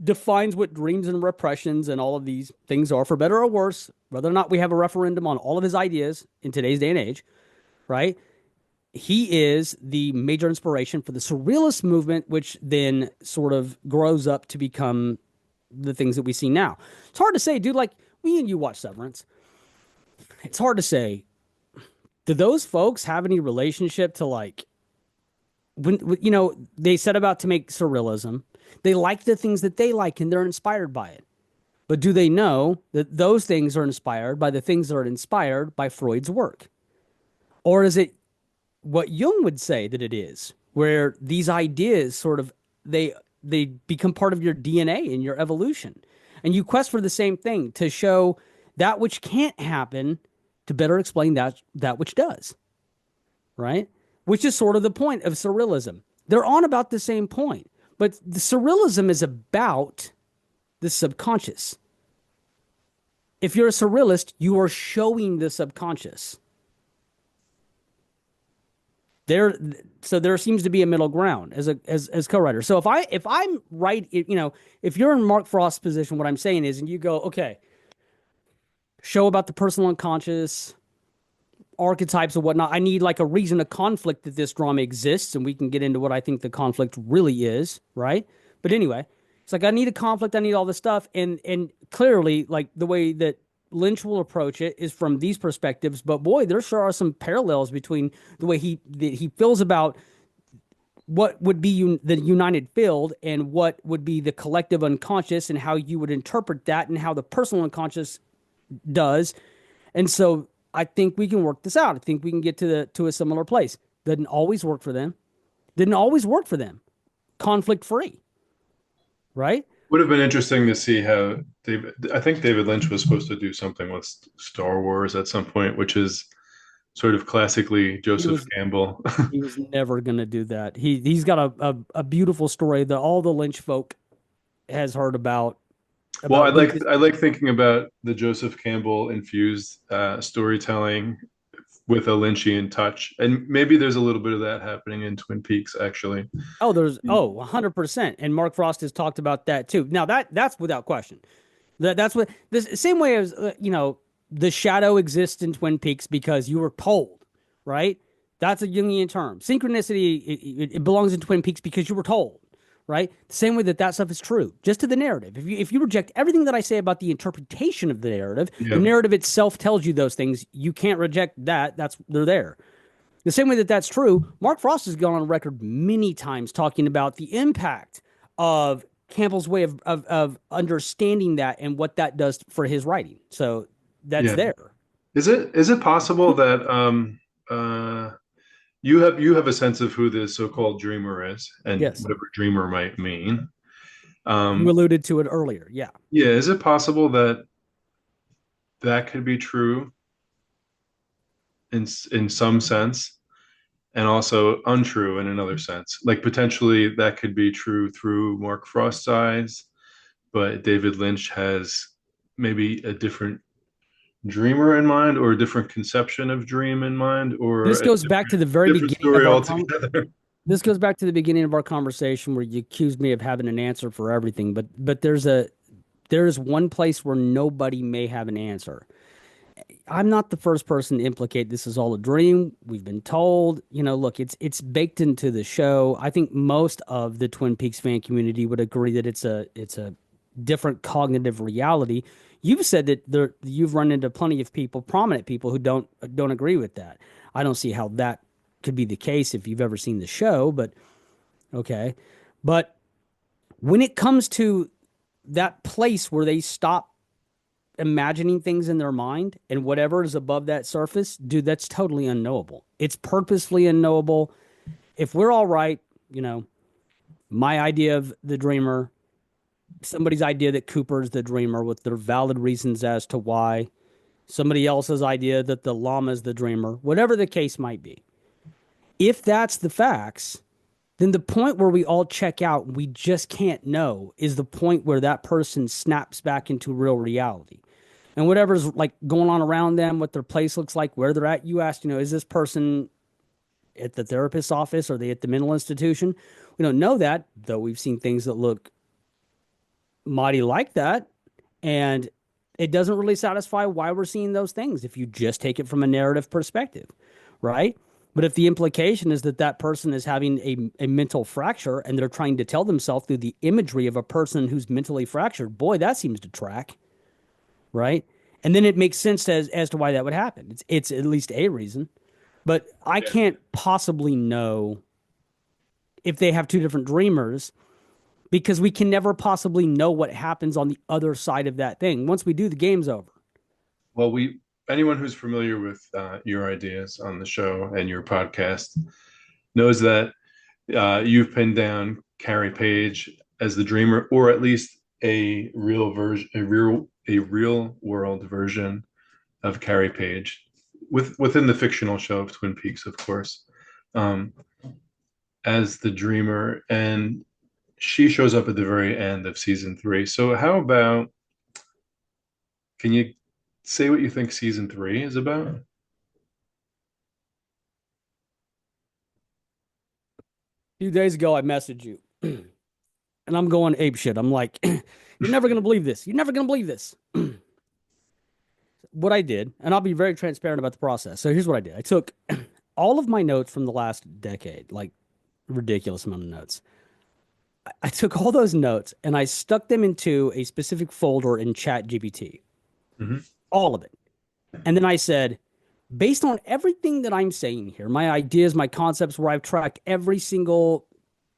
defines what dreams and repressions and all of these things are, for better or worse, whether or not we have a referendum on all of his ideas in today's day and age, right? He is the major inspiration for the surrealist movement, which then sort of grows up to become the things that we see now. It's hard to say, dude, like me and you watch Severance. It's hard to say, do those folks have any relationship to, like, when they set about to make surrealism, they like the things that they like and they're inspired by it. But do they know that those things are inspired by the things that are inspired by Freud's work? Or is it what Jung would say that it is, where these ideas sort of they become part of your DNA and your evolution, and you quest for the same thing, to show that which can't happen to better explain that which does, right? Which is sort of the point of surrealism. They're on about the same point, but the surrealism is about the subconscious. If you're a surrealist, you are showing the subconscious. So there seems to be a middle ground as co-writer. So if I'm right, if you're in Mark Frost's position, what I'm saying is, and you go, okay, show about the personal unconscious, archetypes and whatnot. I need like a reason, a conflict that this drama exists, and we can get into what I think the conflict really is, right? But anyway, it's like I need a conflict, I need all this stuff, and clearly, like, the way that Lynch will approach it is from these perspectives. But boy, there sure are some parallels between the way he feels about what would be the united field and what would be the collective unconscious, and how you would interpret that, and how the personal unconscious does. And so I think we can work this out. I think we can get to a similar place. Didn't always work for them. Didn't always work for them. Conflict free, right? Would have been interesting to see how I think David Lynch was supposed to do something with Star Wars at some point, which is sort of classically Joseph Campbell. He was never going to do that. He's got a beautiful story that all the Lynch folk has heard about. Well, I like thinking about the Joseph Campbell infused storytelling with a Lynchian touch, and maybe there's a little bit of that happening in Twin Peaks, actually. Oh, 100%. And Mark Frost has talked about that too. Now that's without question. That's what the same way as the shadow exists in Twin Peaks because you were told, right? That's a Jungian term. Synchronicity, it belongs in Twin Peaks because you were told, right? The same way that stuff is true, just to the narrative. If you reject everything that I say about the interpretation of the narrative, the narrative itself tells you those things. You can't reject that. They're there. The same way that that's true, Mark Frost has gone on record many times talking about the impact of Campbell's way of understanding that and what that does for his writing. So that's there. Is it possible that you have a sense of who the so-called dreamer is and Yes. whatever dreamer might mean. You Um, alluded to it earlier. Yeah. yeah, is it possible that that could be true in some sense, and also untrue in another sense? Like potentially that could be true through Mark Frost's eyes, but David Lynch has maybe a different dreamer in mind, or a different conception of dream in mind, or This a goes back to the very different beginning of story our altogether. this goes back to the beginning of our conversation where you accused me of having an answer for everything, but there is one place where nobody may have an answer. I'm not the first person to implicate this is all a dream. We've been told, look, it's baked into the show. I think most of the Twin Peaks fan community would agree that it's a different cognitive reality. You've said that you've run into plenty of people, prominent people, who don't agree with that. I don't see how that could be the case if you've ever seen the show, but okay. But when it comes to that place where they stop imagining things in their mind and whatever is above that surface, dude, that's totally unknowable. It's purposefully unknowable. If we're all right, you know, my idea of the dreamer, somebody's idea that Cooper's the dreamer with their valid reasons as to why, somebody else's idea that the llama's the dreamer, whatever the case might be. If that's the facts, then the point where we all check out and we just can't know is the point where that person snaps back into real reality. And whatever's like going on around them, what their place looks like, where they're at, you asked, is this person at the therapist's office? Or are they at the mental institution? We don't know that, though we've seen things that look mighty like that. And it doesn't really satisfy why we're seeing those things if you just take it from a narrative perspective, right? But if the implication is that that person is having a mental fracture and they're trying to tell themselves through the imagery of a person who's mentally fractured, boy, that seems to track, right? And then it makes sense as to why that would happen. It's at least a reason, but I Yeah. can't possibly know if they have two different dreamers because we can never possibly know what happens on the other side of that thing. Once we do, the game's over. Well, anyone who's familiar with your ideas on the show and your podcast knows that you've pinned down Carrie Page as the dreamer, or at least a real version, a real world version of Carrie Page, within the fictional show of Twin Peaks, of course, um, as the dreamer, and she shows up at the very end of season 3. So, how about, can you say what you think season 3 is about? A few days ago, I messaged you and I'm going ape shit. I'm like, you're never going to believe this. You're never going to believe this. What I did, and I'll be very transparent about the process. So here's what I did. I took all of my notes from the last decade, like ridiculous amount of notes. I took all those notes and I stuck them into a specific folder in Chat GPT, Mhm. all of it. And then I said, based on everything that I'm saying here, my ideas, my concepts, where I've tracked every single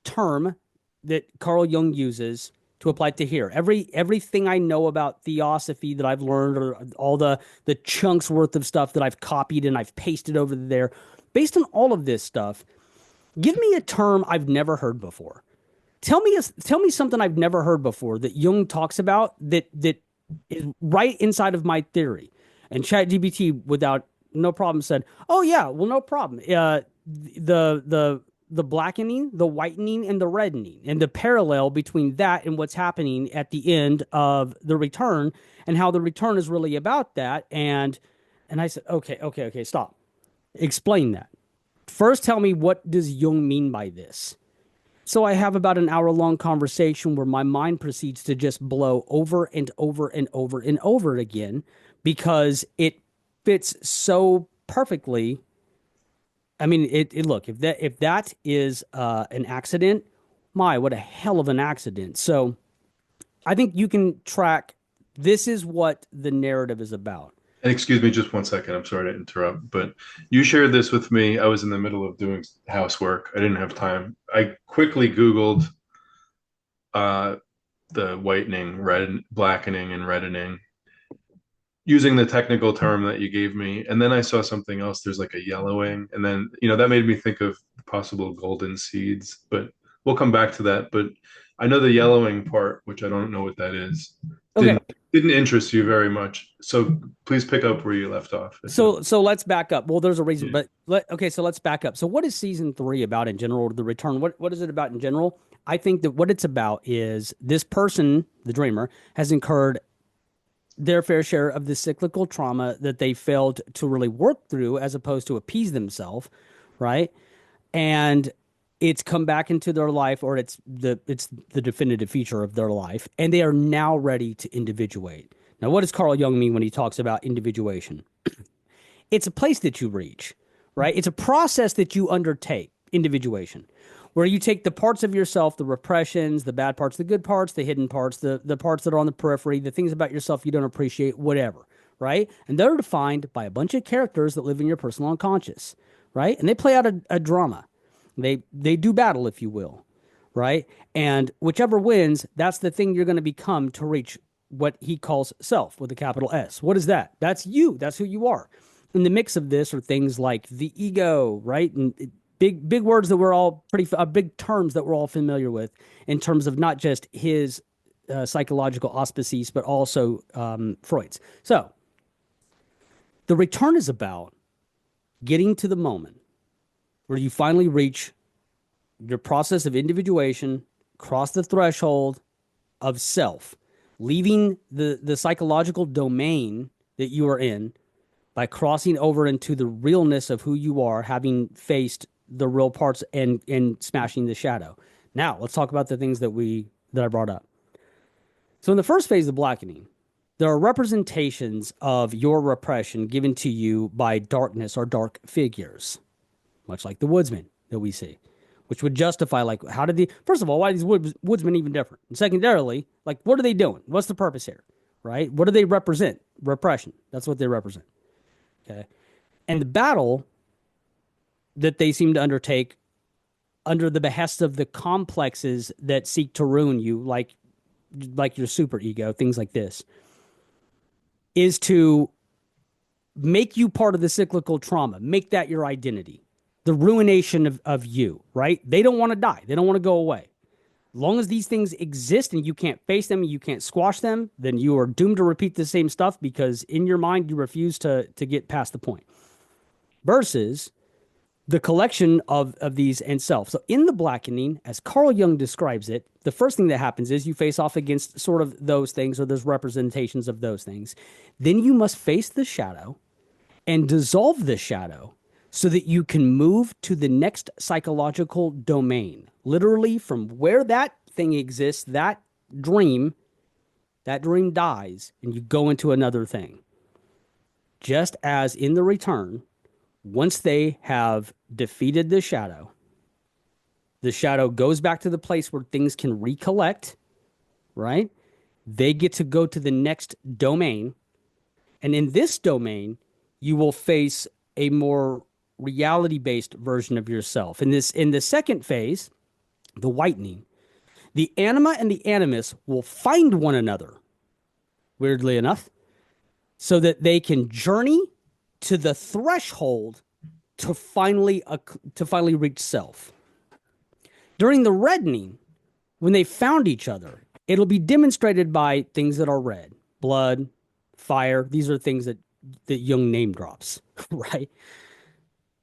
term that Carl Jung uses to apply to here. Everything I know about theosophy that I've learned, or all the chunks worth of stuff that I've copied and I've pasted over there, based on all of this stuff, give me a term I've never heard before. Tell me something I've never heard before that Jung talks about that is right inside of my theory. And ChatGPT, without no problem, said, "Oh yeah, well no problem. The blackening, the whitening, and the reddening, and the parallel between that and what's happening at the end of the return, and how the return is really about that." And I said, "Okay, stop. Explain that. First, tell me what does Jung mean by this." So I have about an hour long conversation where my mind proceeds to just blow over and over and over and over again because it fits so perfectly. I mean, it look, if that is an accident, my, what a hell of an accident. So I think you can track this is what the narrative is about. And excuse me just one second. I'm sorry to interrupt, but you shared this with me. I was in the middle of doing housework. I didn't have time. I quickly Googled uh, the whitening, red, blackening, and reddening. using the technical term that you gave me, and then I saw something else. There's like a yellowing, and then that made me think of possible golden seeds. But we'll come back to that. But I know the yellowing part, which I don't know what that is, Okay. didn't interest you very much. So please pick up where you left off. If you So let's back up. Well, there's a reason, Yeah. but okay, so let's back up. So what is season three about in general, the return? What is it about in general? I think that what it's about is this person, the dreamer, has incurred their fair share of the cyclical trauma that they failed to really work through as opposed to appease themselves, right? And it's come back into their life, or it's the definitive feature of their life, and they are now ready to individuate. Now, what does Carl Jung mean when he talks about individuation? It's a place that you reach, right? It's a process that you undertake, individuation, where you take the parts of yourself, the repressions, the bad parts, the good parts, the hidden parts, the parts that are on the periphery, the things about yourself you don't appreciate, whatever, right? And they're defined by a bunch of characters that live in your personal unconscious, right? And they play out a drama. They do battle, if you will, right? And whichever wins, that's the thing you're going to become to reach what he calls self with a capital S. What is that? That's you. That's who you are. In the mix of this are things like the ego, right? And big words that we're all big terms that we're all familiar with in terms of not just his psychological auspices, but also Freud's. So the return is about getting to the moment where you finally reach your process of individuation, cross the threshold of self, leaving the psychological domain that you are in by crossing over into the realness of who you are, having faced the real parts and smashing the shadow. Now, let's talk about the things that I brought up. So in the first phase of blackening, there are representations of your repression given to you by darkness or dark figures, much like the woodsman that we see, which would justify, like, how did first of all, why are these woodsmen even different? And secondarily, like, what are they doing? What's the purpose here, right? What do they represent? Repression. That's what they represent. Okay. And the battle that they seem to undertake under the behest of the complexes that seek to ruin you, like your super ego, things like this, is to make you part of the cyclical trauma, make that your identity, the ruination of you, right? They don't want to die. They don't want to go away. As long as these things exist and you can't face them, you can't squash them, then you are doomed to repeat the same stuff because in your mind you refuse to get past the point. Versus the collection of these and self. So in the blackening, as Carl Jung describes it, the first thing that happens is you face off against sort of those things or those representations of those things. Then you must face the shadow and dissolve the shadow so that you can move to the next psychological domain. Literally from where that thing exists, that dream dies and you go into another thing. Just as in the return, once they have defeated the shadow goes back to the place where things can recollect, right? They get to go to the next domain. And in this domain, you will face a more reality-based version of yourself. In the second phase, the whitening, the anima and the animus will find one another, weirdly enough, so that they can journey to the threshold to finally reach self. During the reddening, when they found each other, it'll be demonstrated by things that are red, blood, fire. These are things that Jung name drops, right?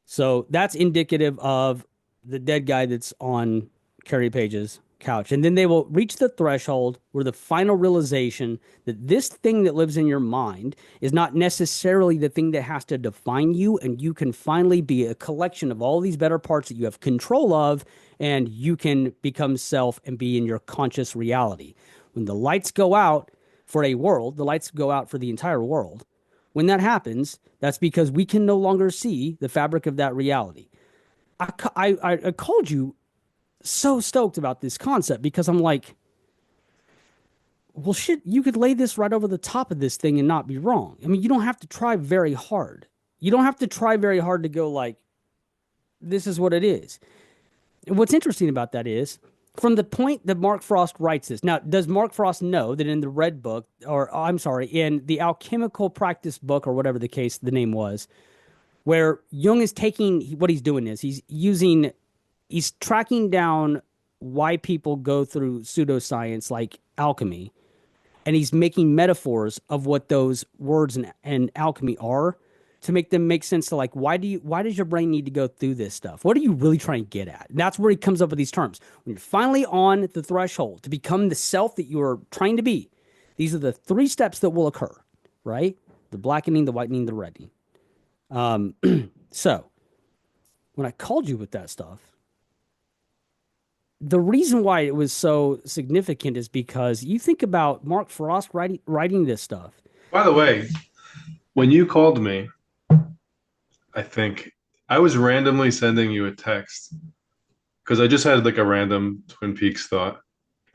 So that's indicative of the dead guy that's on Carrie Page's couch. And then they will reach the threshold where the final realization that this thing that lives in your mind is not necessarily the thing that has to define you. And you can finally be a collection of all these better parts that you have control of, and you can become self and be in your conscious reality. When the lights go out for a world, the lights go out for the entire world. When that happens, that's because we can no longer see the fabric of that reality. I called you so stoked about this concept because I'm like, well, shit, you could lay this right over the top of this thing and not be wrong. I mean, you don't have to try very hard. You don't have to try very hard to go like, this is what it is. And what's interesting about that is from the point that Mark Frost writes this. Now, does Mark Frost know that in the Red Book, or I'm sorry, in the Alchemical Practice book, or whatever the case the name was, where Jung is taking what he's doing is he's tracking down why people go through pseudoscience like alchemy, and he's making metaphors of what those words and alchemy are to make them make sense to like why does your brain need to go through this stuff? What are you really trying to get at? And that's where he comes up with these terms. When you're finally on the threshold to become the self that you're trying to be, these are the three steps that will occur, right? The blackening, the whitening, the reddening. So when I called you with that stuff, the reason why it was so significant is because you think about Mark Frost writing this stuff. By the way, when you called me, I think I was randomly sending you a text because I just had like a random Twin Peaks thought,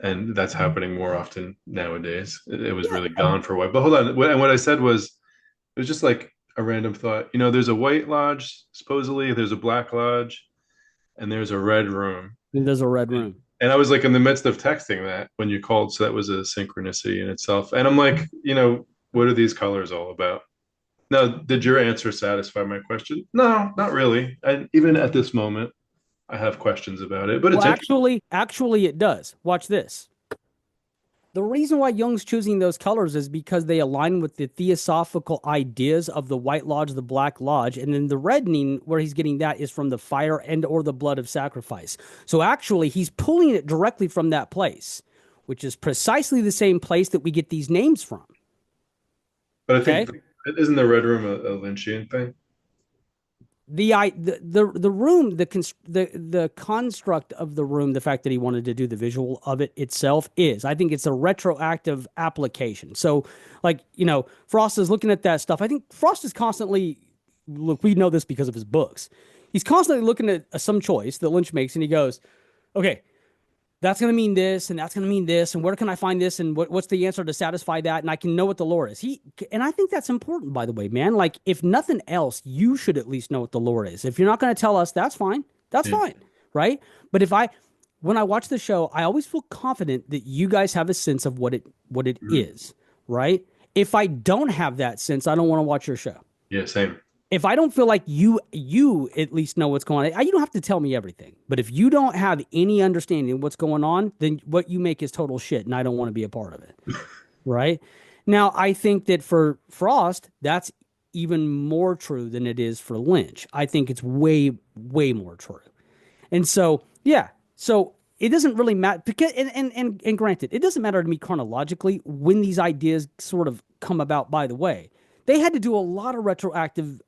and that's happening more often nowadays. It was really gone for a while. But hold on, and what I said was it was just like a random thought. You know, there's a white lodge, supposedly. There's a black lodge, and there's a red room. There's a red room. And I was like in the midst of texting that when you called, so that was a synchronicity in itself. And I'm like, you know, what are these colors all about? Now, did your answer satisfy my question? No, not really. And even at this moment, I have questions about it. But it's actually, it does. Watch this. The reason why Jung's choosing those colors is because they align with the theosophical ideas of the White Lodge, the Black Lodge, and then the reddening, where he's getting that is from the fire and or the blood of sacrifice. So actually, he's pulling it directly from that place, which is precisely the same place that we get these names from. But I think isn't the red room a Lynchian thing? The room, the construct of the room, the fact that he wanted to do the visual of it itself I think it's a retroactive application. So, like, you know, Frost is looking at that stuff. I think Frost is constantly, look, we know this because of his books. He's constantly looking at some choice that Lynch makes, and he goes, okay, that's going to mean this, and that's going to mean this, and where can I find this, and what's the answer to satisfy that, and I can know what the lore is. And I think that's important, by the way, man. Like, if nothing else, you should at least know what the lore is. If you're not going to tell us, that's fine. That's fine, right? But when I watch the show, I always feel confident that you guys have a sense of what it is, right? If I don't have that sense, I don't want to watch your show. Yeah, same. If I don't feel like you at least know what's going on, you don't have to tell me everything. But if you don't have any understanding of what's going on, then what you make is total shit, and I don't want to be a part of it. Right? Now, I think that for Frost, that's even more true than it is for Lynch. I think it's way, way more true. And so, yeah. So it doesn't really matter because, and granted, it doesn't matter to me chronologically when these ideas sort of come about, by the way. They had to do a lot of retroactive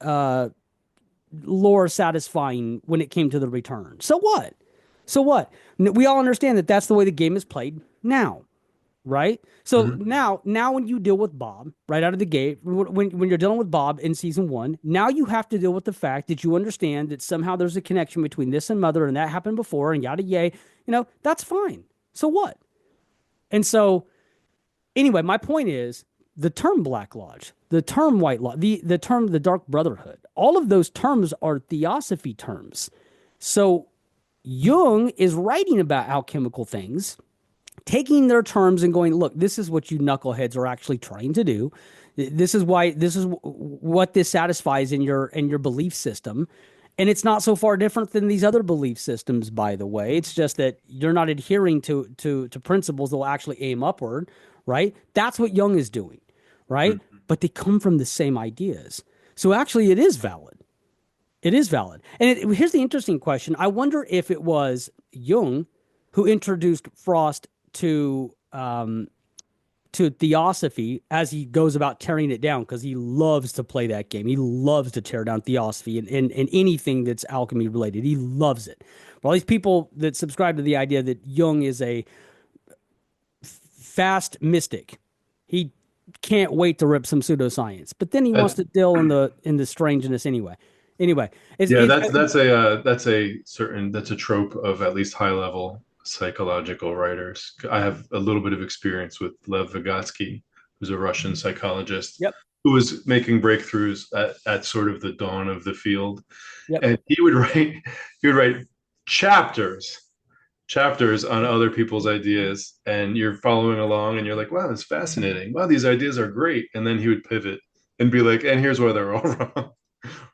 lore satisfying when it came to the return. So what? So what? We all understand that that's the way the game is played now, right? So now when you deal with Bob right out of the gate, when you're dealing with Bob in season 1, now you have to deal with the fact that you understand that somehow there's a connection between this and Mother, and that happened before, and yada yay. You know, that's fine. So what? And so, anyway, my point is, the term Black Lodge, the term White Lodge, the term the Dark Brotherhood, all of those terms are theosophy terms. So Jung is writing about alchemical things, taking their terms and going, look, this is what you knuckleheads are actually trying to do. This is what this satisfies in your belief system. And it's not so far different than these other belief systems, by the way. It's just that you're not adhering to principles that will actually aim upward, right? That's what Jung is doing. Right? But they come from the same ideas. So actually, it is valid. It is valid. And here's the interesting question. I wonder if it was Jung who introduced Frost to theosophy as he goes about tearing it down, because he loves to play that game. He loves to tear down theosophy and anything that's alchemy related. He loves it. For all these people that subscribe to the idea that Jung is a fast mystic, he can't wait to rip some pseudoscience, but then he wants to deal in the strangeness anyway. That's a trope of at least high level psychological writers. I have a little bit of experience with Lev Vygotsky, who's a Russian psychologist, who was making breakthroughs at sort of the dawn of the field, and he would write chapters chapters on other people's ideas, and you're following along and you're like, wow, that's fascinating. Wow, these ideas are great. And then he would pivot and be like, and here's why they're all wrong.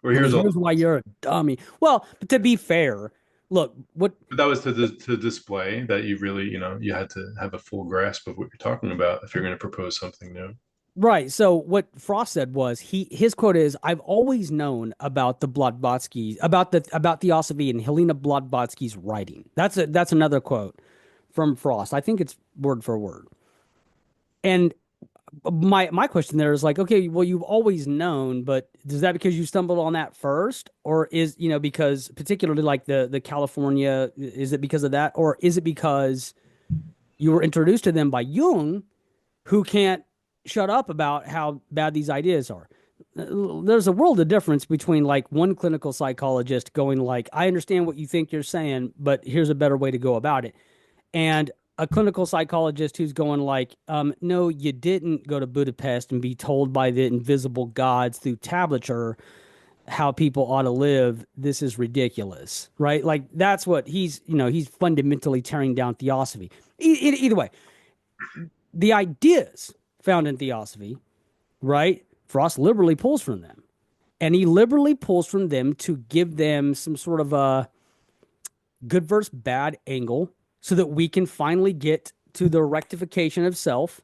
Or And here's all here's why you're a dummy. Well, but to be fair, look, what but that was to display that you really, you had to have a full grasp of what you're talking about if you're going to propose something new. right. So what Frost said was his quote is, "I've always known about the Blavatsky, about Theosophy and Helena Blavatsky's writing." That's another quote from Frost. I think it's word for word. And my question there is like, okay, well, you've always known, but is that because you stumbled on that first, or is because particularly like the California, is it because of that, or is it because you were introduced to them by Jung, who can't shut up about how bad these ideas are? There's a world of difference between like one clinical psychologist going like, I understand what you think you're saying, but here's a better way to go about it, and a clinical psychologist who's going like, no, you didn't go to Budapest and be told by the invisible gods through tablature how people ought to live. This is ridiculous, right? Like that's what he's fundamentally tearing down theosophy. Either way, the ideas found in theosophy, right? Frost liberally pulls from them. And he liberally pulls from them to give them some sort of a good versus bad angle so that we can finally get to the rectification of self,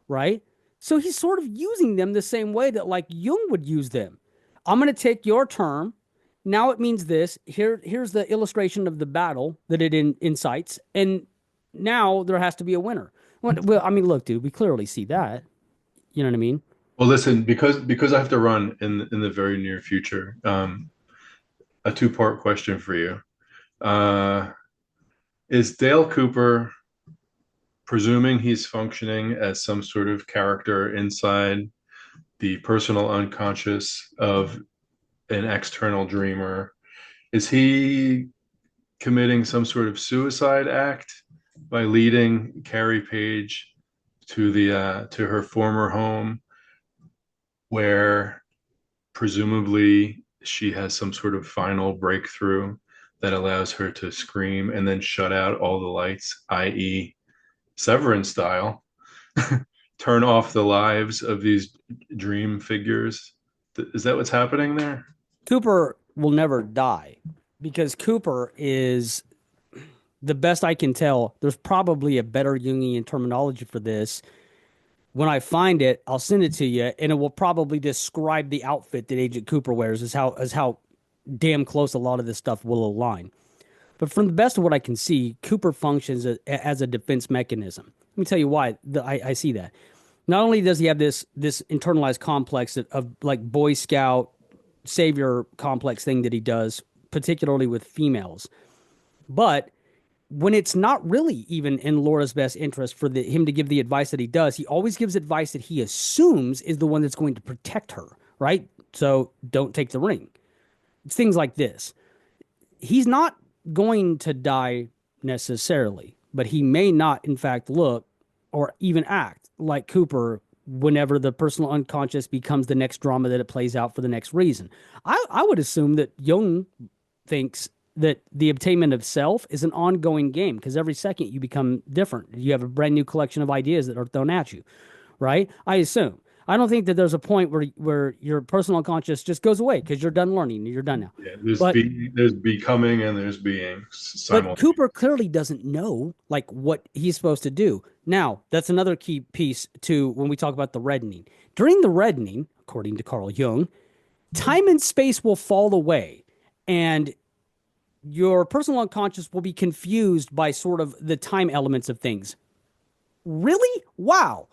right? So he's sort of using them the same way that like Jung would use them. I'm going to take your term. Now it means this. Here's the illustration of the battle that it incites. And now there has to be a winner. Well, I mean, look, dude, we clearly see that. You know what I mean? Well, listen, because I have to run in the very near future, a two-part question for you. Uh, is Dale Cooper, presuming he's functioning as some sort of character inside the personal unconscious of an external dreamer, is he committing some sort of suicide act by leading Carrie Page to her former home, where presumably she has some sort of final breakthrough that allows her to scream and then shut out all the lights, i.e., Severin style, turn off the lives of these dream figures? Is that what's happening there? Cooper will never die because Cooper is the best I can tell. There's probably a better Jungian terminology for this. When I find it, I'll send it to you, and it will probably describe the outfit that Agent Cooper wears as how damn close a lot of this stuff will align. But from the best of what I can see, Cooper functions as a defense mechanism. Let me tell you why I see that. Not only does he have this internalized complex of like Boy Scout savior complex thing that he does, particularly with females, but when it's not really even in Laura's best interest for him to give the advice that he does, he always gives advice that he assumes is the one that's going to protect her, right? So don't take the ring. It's things like this. He's not going to die necessarily, but he may not, in fact, look or even act like Cooper whenever the personal unconscious becomes the next drama that it plays out for the next reason. I would assume that Jung thinks that the obtainment of self is an ongoing game because every second you become different. You have a brand new collection of ideas that are thrown at you, right? I assume. I don't think that there's a point where your personal unconscious just goes away because you're done learning. You're done now. Yeah, But there's becoming and there's being but simultaneously. Cooper clearly doesn't know like what he's supposed to do. Now, that's another key piece to when we talk about the reddening. During the reddening, according to Carl Jung, time and space will fall away and your personal unconscious will be confused by sort of the time elements of things. Really? Wow.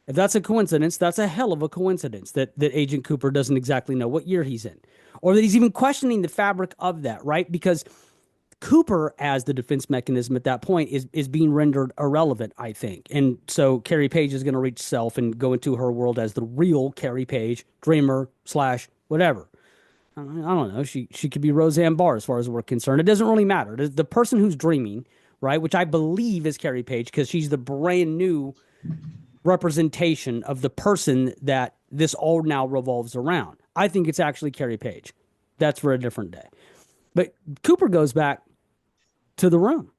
If that's a coincidence, that's a hell of a coincidence that Agent Cooper doesn't exactly know what year he's in, or that he's even questioning the fabric of that, right? Because Cooper, as the defense mechanism at that point, is being rendered irrelevant, I think. And so Carrie Page is going to reach self and go into her world as the real Carrie Page, dreamer slash whatever. I don't know. She could be Roseanne Barr as far as we're concerned. It doesn't really matter. The person who's dreaming, right, which I believe is Carrie Page because she's the brand new representation of the person that this all now revolves around. I think it's actually Carrie Page. That's for a different day. But Cooper goes back to the room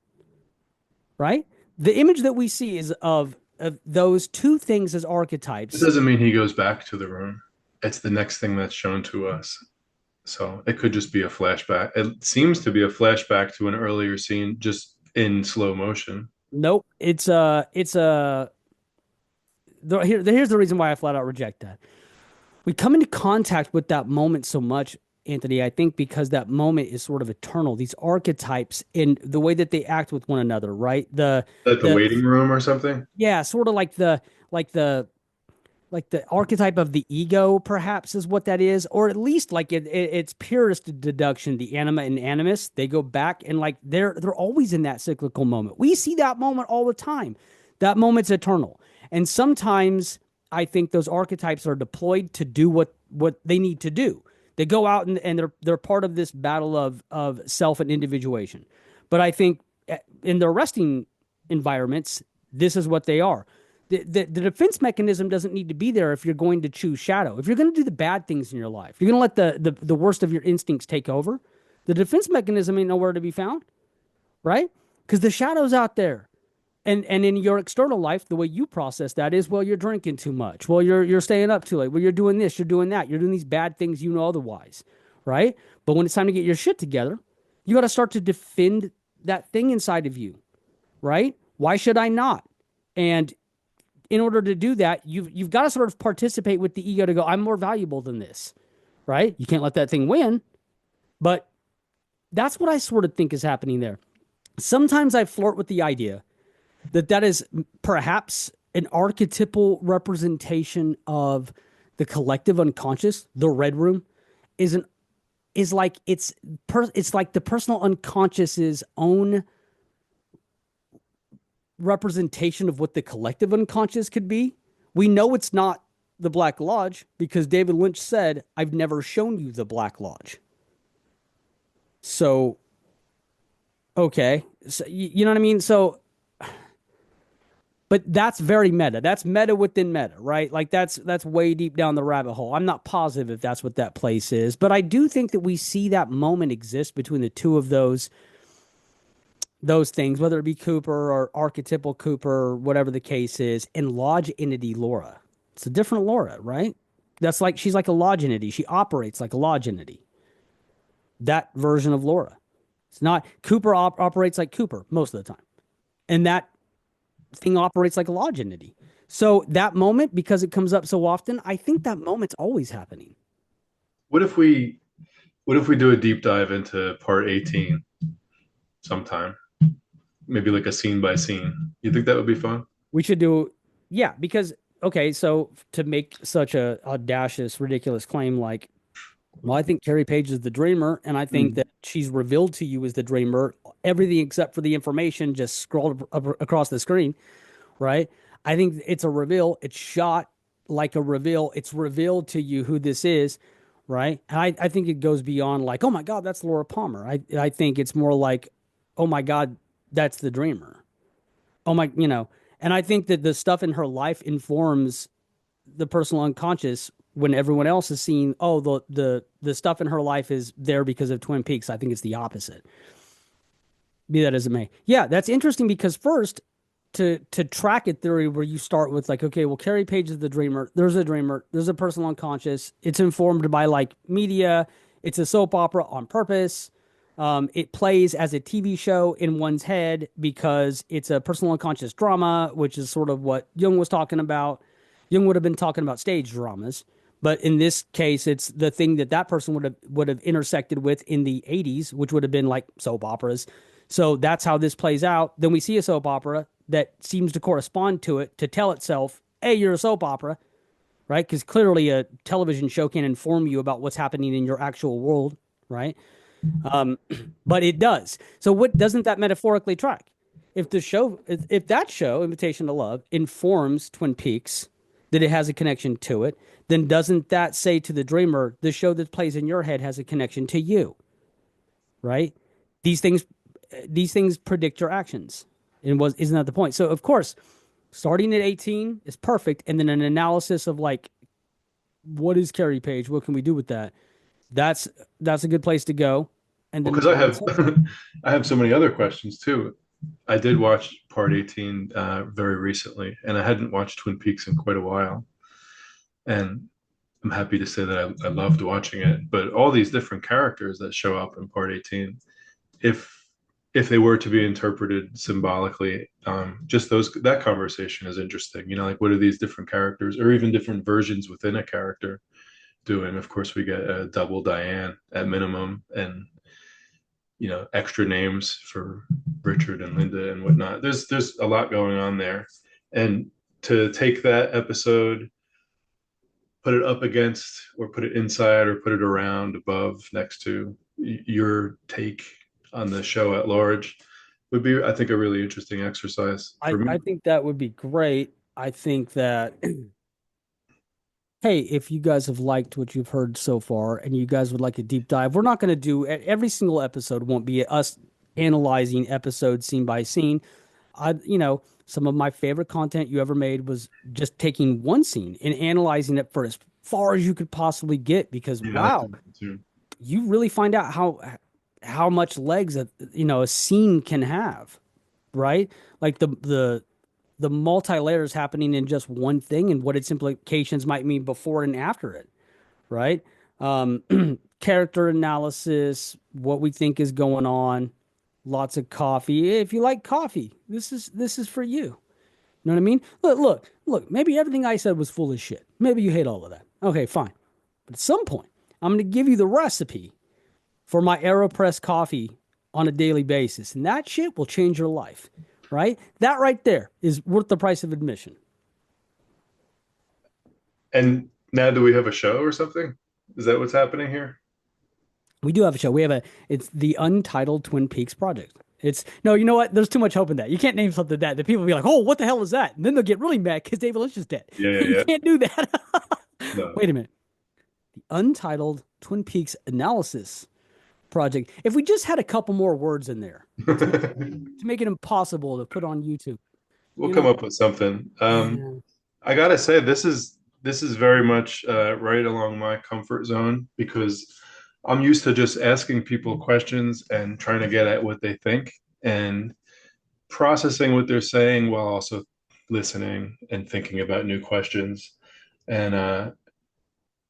right? The image that we see is of those two things as It archetypes. doesn't mean he goes back to the room. It's the next thing that's shown to us. So it could just be a flashback. It seems to be a flashback to an earlier scene, just in slow motion. Nope. Here's the reason why I flat out reject that. We come into contact with that moment so much, Anthony, I think because that moment is sort of eternal. These archetypes in the way that they act with one another, right? At the The waiting room or something. yeah, sort of like the like the archetype of the ego, perhaps is what that is, or at least like its purest deduction, the anima and animus. They go back and like they're always in that cyclical moment. We see that moment all the time. That moment's eternal, and sometimes I think those archetypes are deployed to do what they need to do. They go out and they're part of this battle of self and individuation. But I think in their resting environments, this is what they are. The defense mechanism doesn't need to be there if you're going to choose shadow. If you're going to do the bad things in your life, you're going to let the worst of your instincts take over. The defense mechanism ain't nowhere to be found, right? Because the shadow's out there. And in your external life, the way you process that is, well, you're drinking too much. Well, you're staying up too late. Well, you're doing this, you're doing that. You're doing these bad things you know otherwise, right? But when it's time to get your shit together, you got to start to defend that thing inside of you, right? Why should I not? And in order to do that, you've got to sort of participate with the ego to go, I'm more valuable than this, right? You can't let that thing win, but that's what I sort of think is happening there. Sometimes I flirt with the idea that that is perhaps an archetypal representation of the collective unconscious. The red room is an is like it's like the personal unconscious's own representation of what the collective unconscious could be. We know it's not the Black Lodge because David Lynch said, I've never shown you the Black Lodge. So, okay. So, you know what I mean? So, but that's very meta. That's meta within meta, right? Like that's way deep down the rabbit hole. I'm not positive if that's what that place is, but I do think that we see that moment exist between the two of those things, whether it be Cooper or archetypal Cooper or whatever the case is, and Lodge entity Laura. It's a different Laura, right? That's like she's like a Lodge entity. She operates like a Lodge entity. That version of Laura. It's not Cooper operates like Cooper most of the time. And that thing operates like a Lodge entity. So that moment, because it comes up so often, I think that moment's always happening. What if we what if we do a deep dive into part 18 sometime? Maybe like a scene by scene. You think that would be fun? We should do, yeah, because okay, so to make such a audacious, ridiculous claim like, well, I think Carrie Page is the dreamer, and I think Mm. that she's revealed to you as the dreamer, everything except for the information just scrolled across the screen, right? I think it's a reveal. It's shot like a reveal. It's revealed to you who this is, right? And I think it goes beyond like, oh my God, that's Laura Palmer. I think it's more like, oh my God, that's the dreamer. Oh my, and I think that the stuff in her life informs the personal unconscious when everyone else is seeing, oh, the stuff in her life is there because of Twin Peaks. I think it's the opposite. Be that as it may. Yeah, that's interesting because first to track a theory where you start with like, okay, well, Carrie Page is the dreamer, there's a personal unconscious. It's informed by like media, it's a soap opera on purpose. It plays as a TV show in one's head because it's a personal unconscious drama, which is sort of what Jung was talking about. Jung would have been talking about stage dramas, but in this case, it's the thing that that person would have intersected with in the 80s, which would have been like soap operas. So that's how this plays out. Then we see a soap opera that seems to correspond to it to tell itself, hey, you're a soap opera, right? Because clearly a television show can inform you about what's happening in your actual world, right? Um, but it does. So what doesn't that metaphorically track? If that show, Invitation to Love, informs Twin Peaks, that it has a connection to it, then doesn't that say to the dreamer, the show that plays in your head has a connection to you, right? These things, these things predict your actions, and was isn't that the point? So of course, starting at 18 is perfect, and then an analysis of like, what is Carrie Page? What can we do with that? That's that's a good place to go. And Well, then because I move on. have I have so many other questions too. I did watch Part 18 very recently, and I hadn't watched Twin Peaks in quite a while. And I'm happy to say that I loved watching it. But all these different characters that show up in Part 18, if if they were to be interpreted symbolically, just those that conversation is interesting. You know, like what are these different characters, or even different versions within a character doing? Of course, we get a double Diane at minimum, and extra names for Richard and Linda and whatnot. There's a lot going on there, and to take that episode, put it up against, or put it inside, or put it around, above, next to your take on the show at large would be, I think, a really interesting exercise I, for me. I think that would be great. I think that, hey, if you guys have liked what you've heard so far and you guys would like a deep dive, we're not going to do every single episode, won't be us analyzing episode scene by scene. Some of my favorite content you ever made was just taking one scene and analyzing it for as far as you could possibly get, because Yeah, I like wow, that too. you really find out how much legs a scene can have, right? Like the multi layers happening in just one thing and what its implications might mean before and after it, right? Um, Character analysis, what we think is going on, lots of coffee. If you like coffee, this is for you. You know what I mean? Look. Maybe everything I said was full of shit. Maybe you hate all of that. Okay, fine. But at some point, I'm going to give you the recipe for my AeroPress coffee on a daily basis, and that shit will change your life, right? That right there is worth the price of admission. And now, do we have a show or something? Is that what's happening here? We do have a show. It's the Untitled Twin Peaks Project. It's no, you know what? There's too much hope in that. You can't name something that the people will be like, oh, what the hell is that? And then they'll get really mad because David Lynch is dead. Yeah, yeah, You yeah. can't do that. No. Wait a minute. The Untitled Twin Peaks Analysis Project. If we just had a couple more words in there to make it impossible to put on YouTube, We'll you come know, up with something. man. I gotta say, this is very much right along my comfort zone, because I'm used to just asking people questions and trying to get at what they think and processing what they're saying while also listening and thinking about new questions. And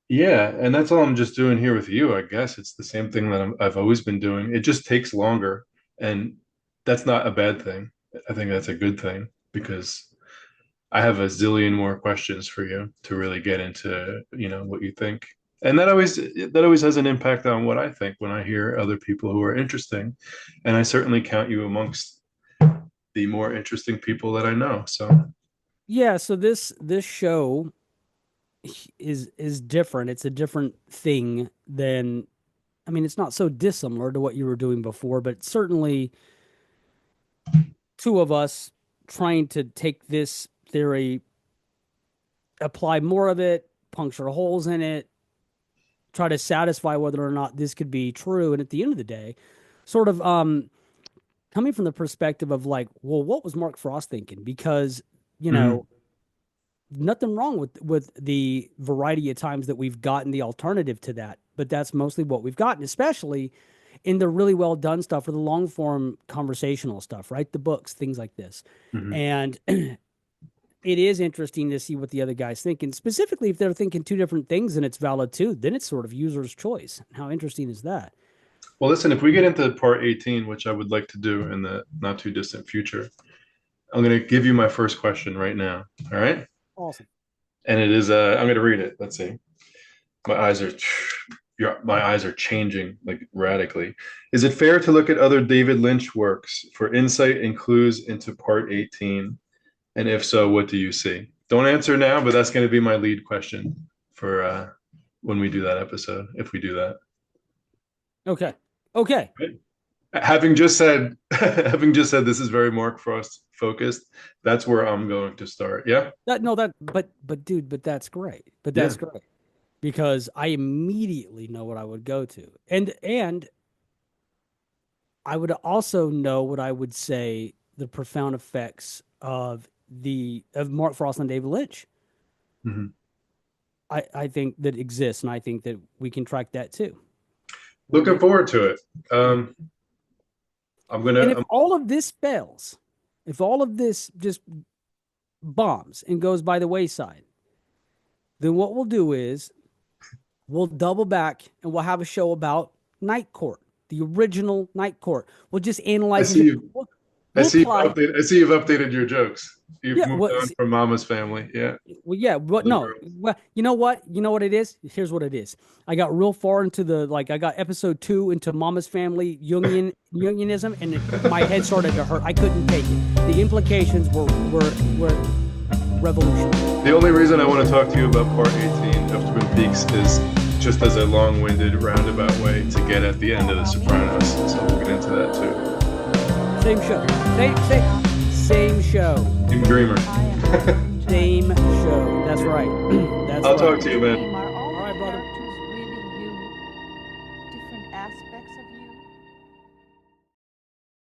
yeah, and that's all I'm just doing here with you. I guess it's the same thing that I've always been doing. It just takes longer, and that's not a bad thing. I think that's a good thing, because I have a zillion more questions for you to really get into, what you think. And that always has an impact on what I think when I hear other people who are interesting. And I certainly count you amongst the more interesting people that I know. So, Yeah, so this show is different. It's a different thing than, I mean, it's not so dissimilar to what you were doing before, but certainly two of us trying to take this theory, apply more of it, puncture holes in it, try to satisfy whether or not this could be true. And at the end of the day, sort of coming from the perspective of like, well, what was Mark Frost thinking? Because, you mhm. know, nothing wrong with the variety of times that we've gotten the alternative to that, but that's mostly what we've gotten, especially in the really well done stuff or the long form conversational stuff, right? The books, things like this. Mhm. And it is interesting to see what the other guy's thinking, specifically if they're thinking two different things and it's valid too, then it's sort of user's choice. How interesting is that? Well, listen, if we get into part 18, which I would like to do in the not too distant future, I'm going to give you my first question right now. All right. Awesome. And it is, I'm going to read it. Let's see. My eyes are my eyes are changing like radically. Is it fair to look at other David Lynch works for insight and clues into part 18? And if so, what do you see? Don't answer now, but that's going to be my lead question for when we do that episode, if we do that. Okay. Okay. Right. Having just said this is very Mark Frost focused, that's where I'm going to start. Yeah. That no that but dude, but that's great. But Yeah. that's great because I immediately know what I would go to. And I would also know what I would say the profound effects of Mark Frost and David Lynch. Mhm. I think that exists, and I think that we can track that too. We'll Looking get forward to it. yeah. I'm gonna. And if all of this fails, if all of this just bombs and goes by the wayside, then what we'll do is we'll double back and we'll have a show about Night Court, the original Night Court. We'll just I analyze see it. you. I see you've updated your jokes. You've Yeah, moved on from Mama's Family. Yeah. well, yeah, but no. Well, you know what? You know what it is? Here's what it is. I got real far into I got episode 2 into Mama's Family, Jungianism, and my head started to hurt. I couldn't take it. The implications were revolutionary. The only reason I want to talk to you about part 18 of Twin Peaks is just as a long-winded, roundabout way to get at the end of The Sopranos. So we'll get into that too. Same show. Same show. Team Dreamer. Same show. That's right. I'll talk to you, man.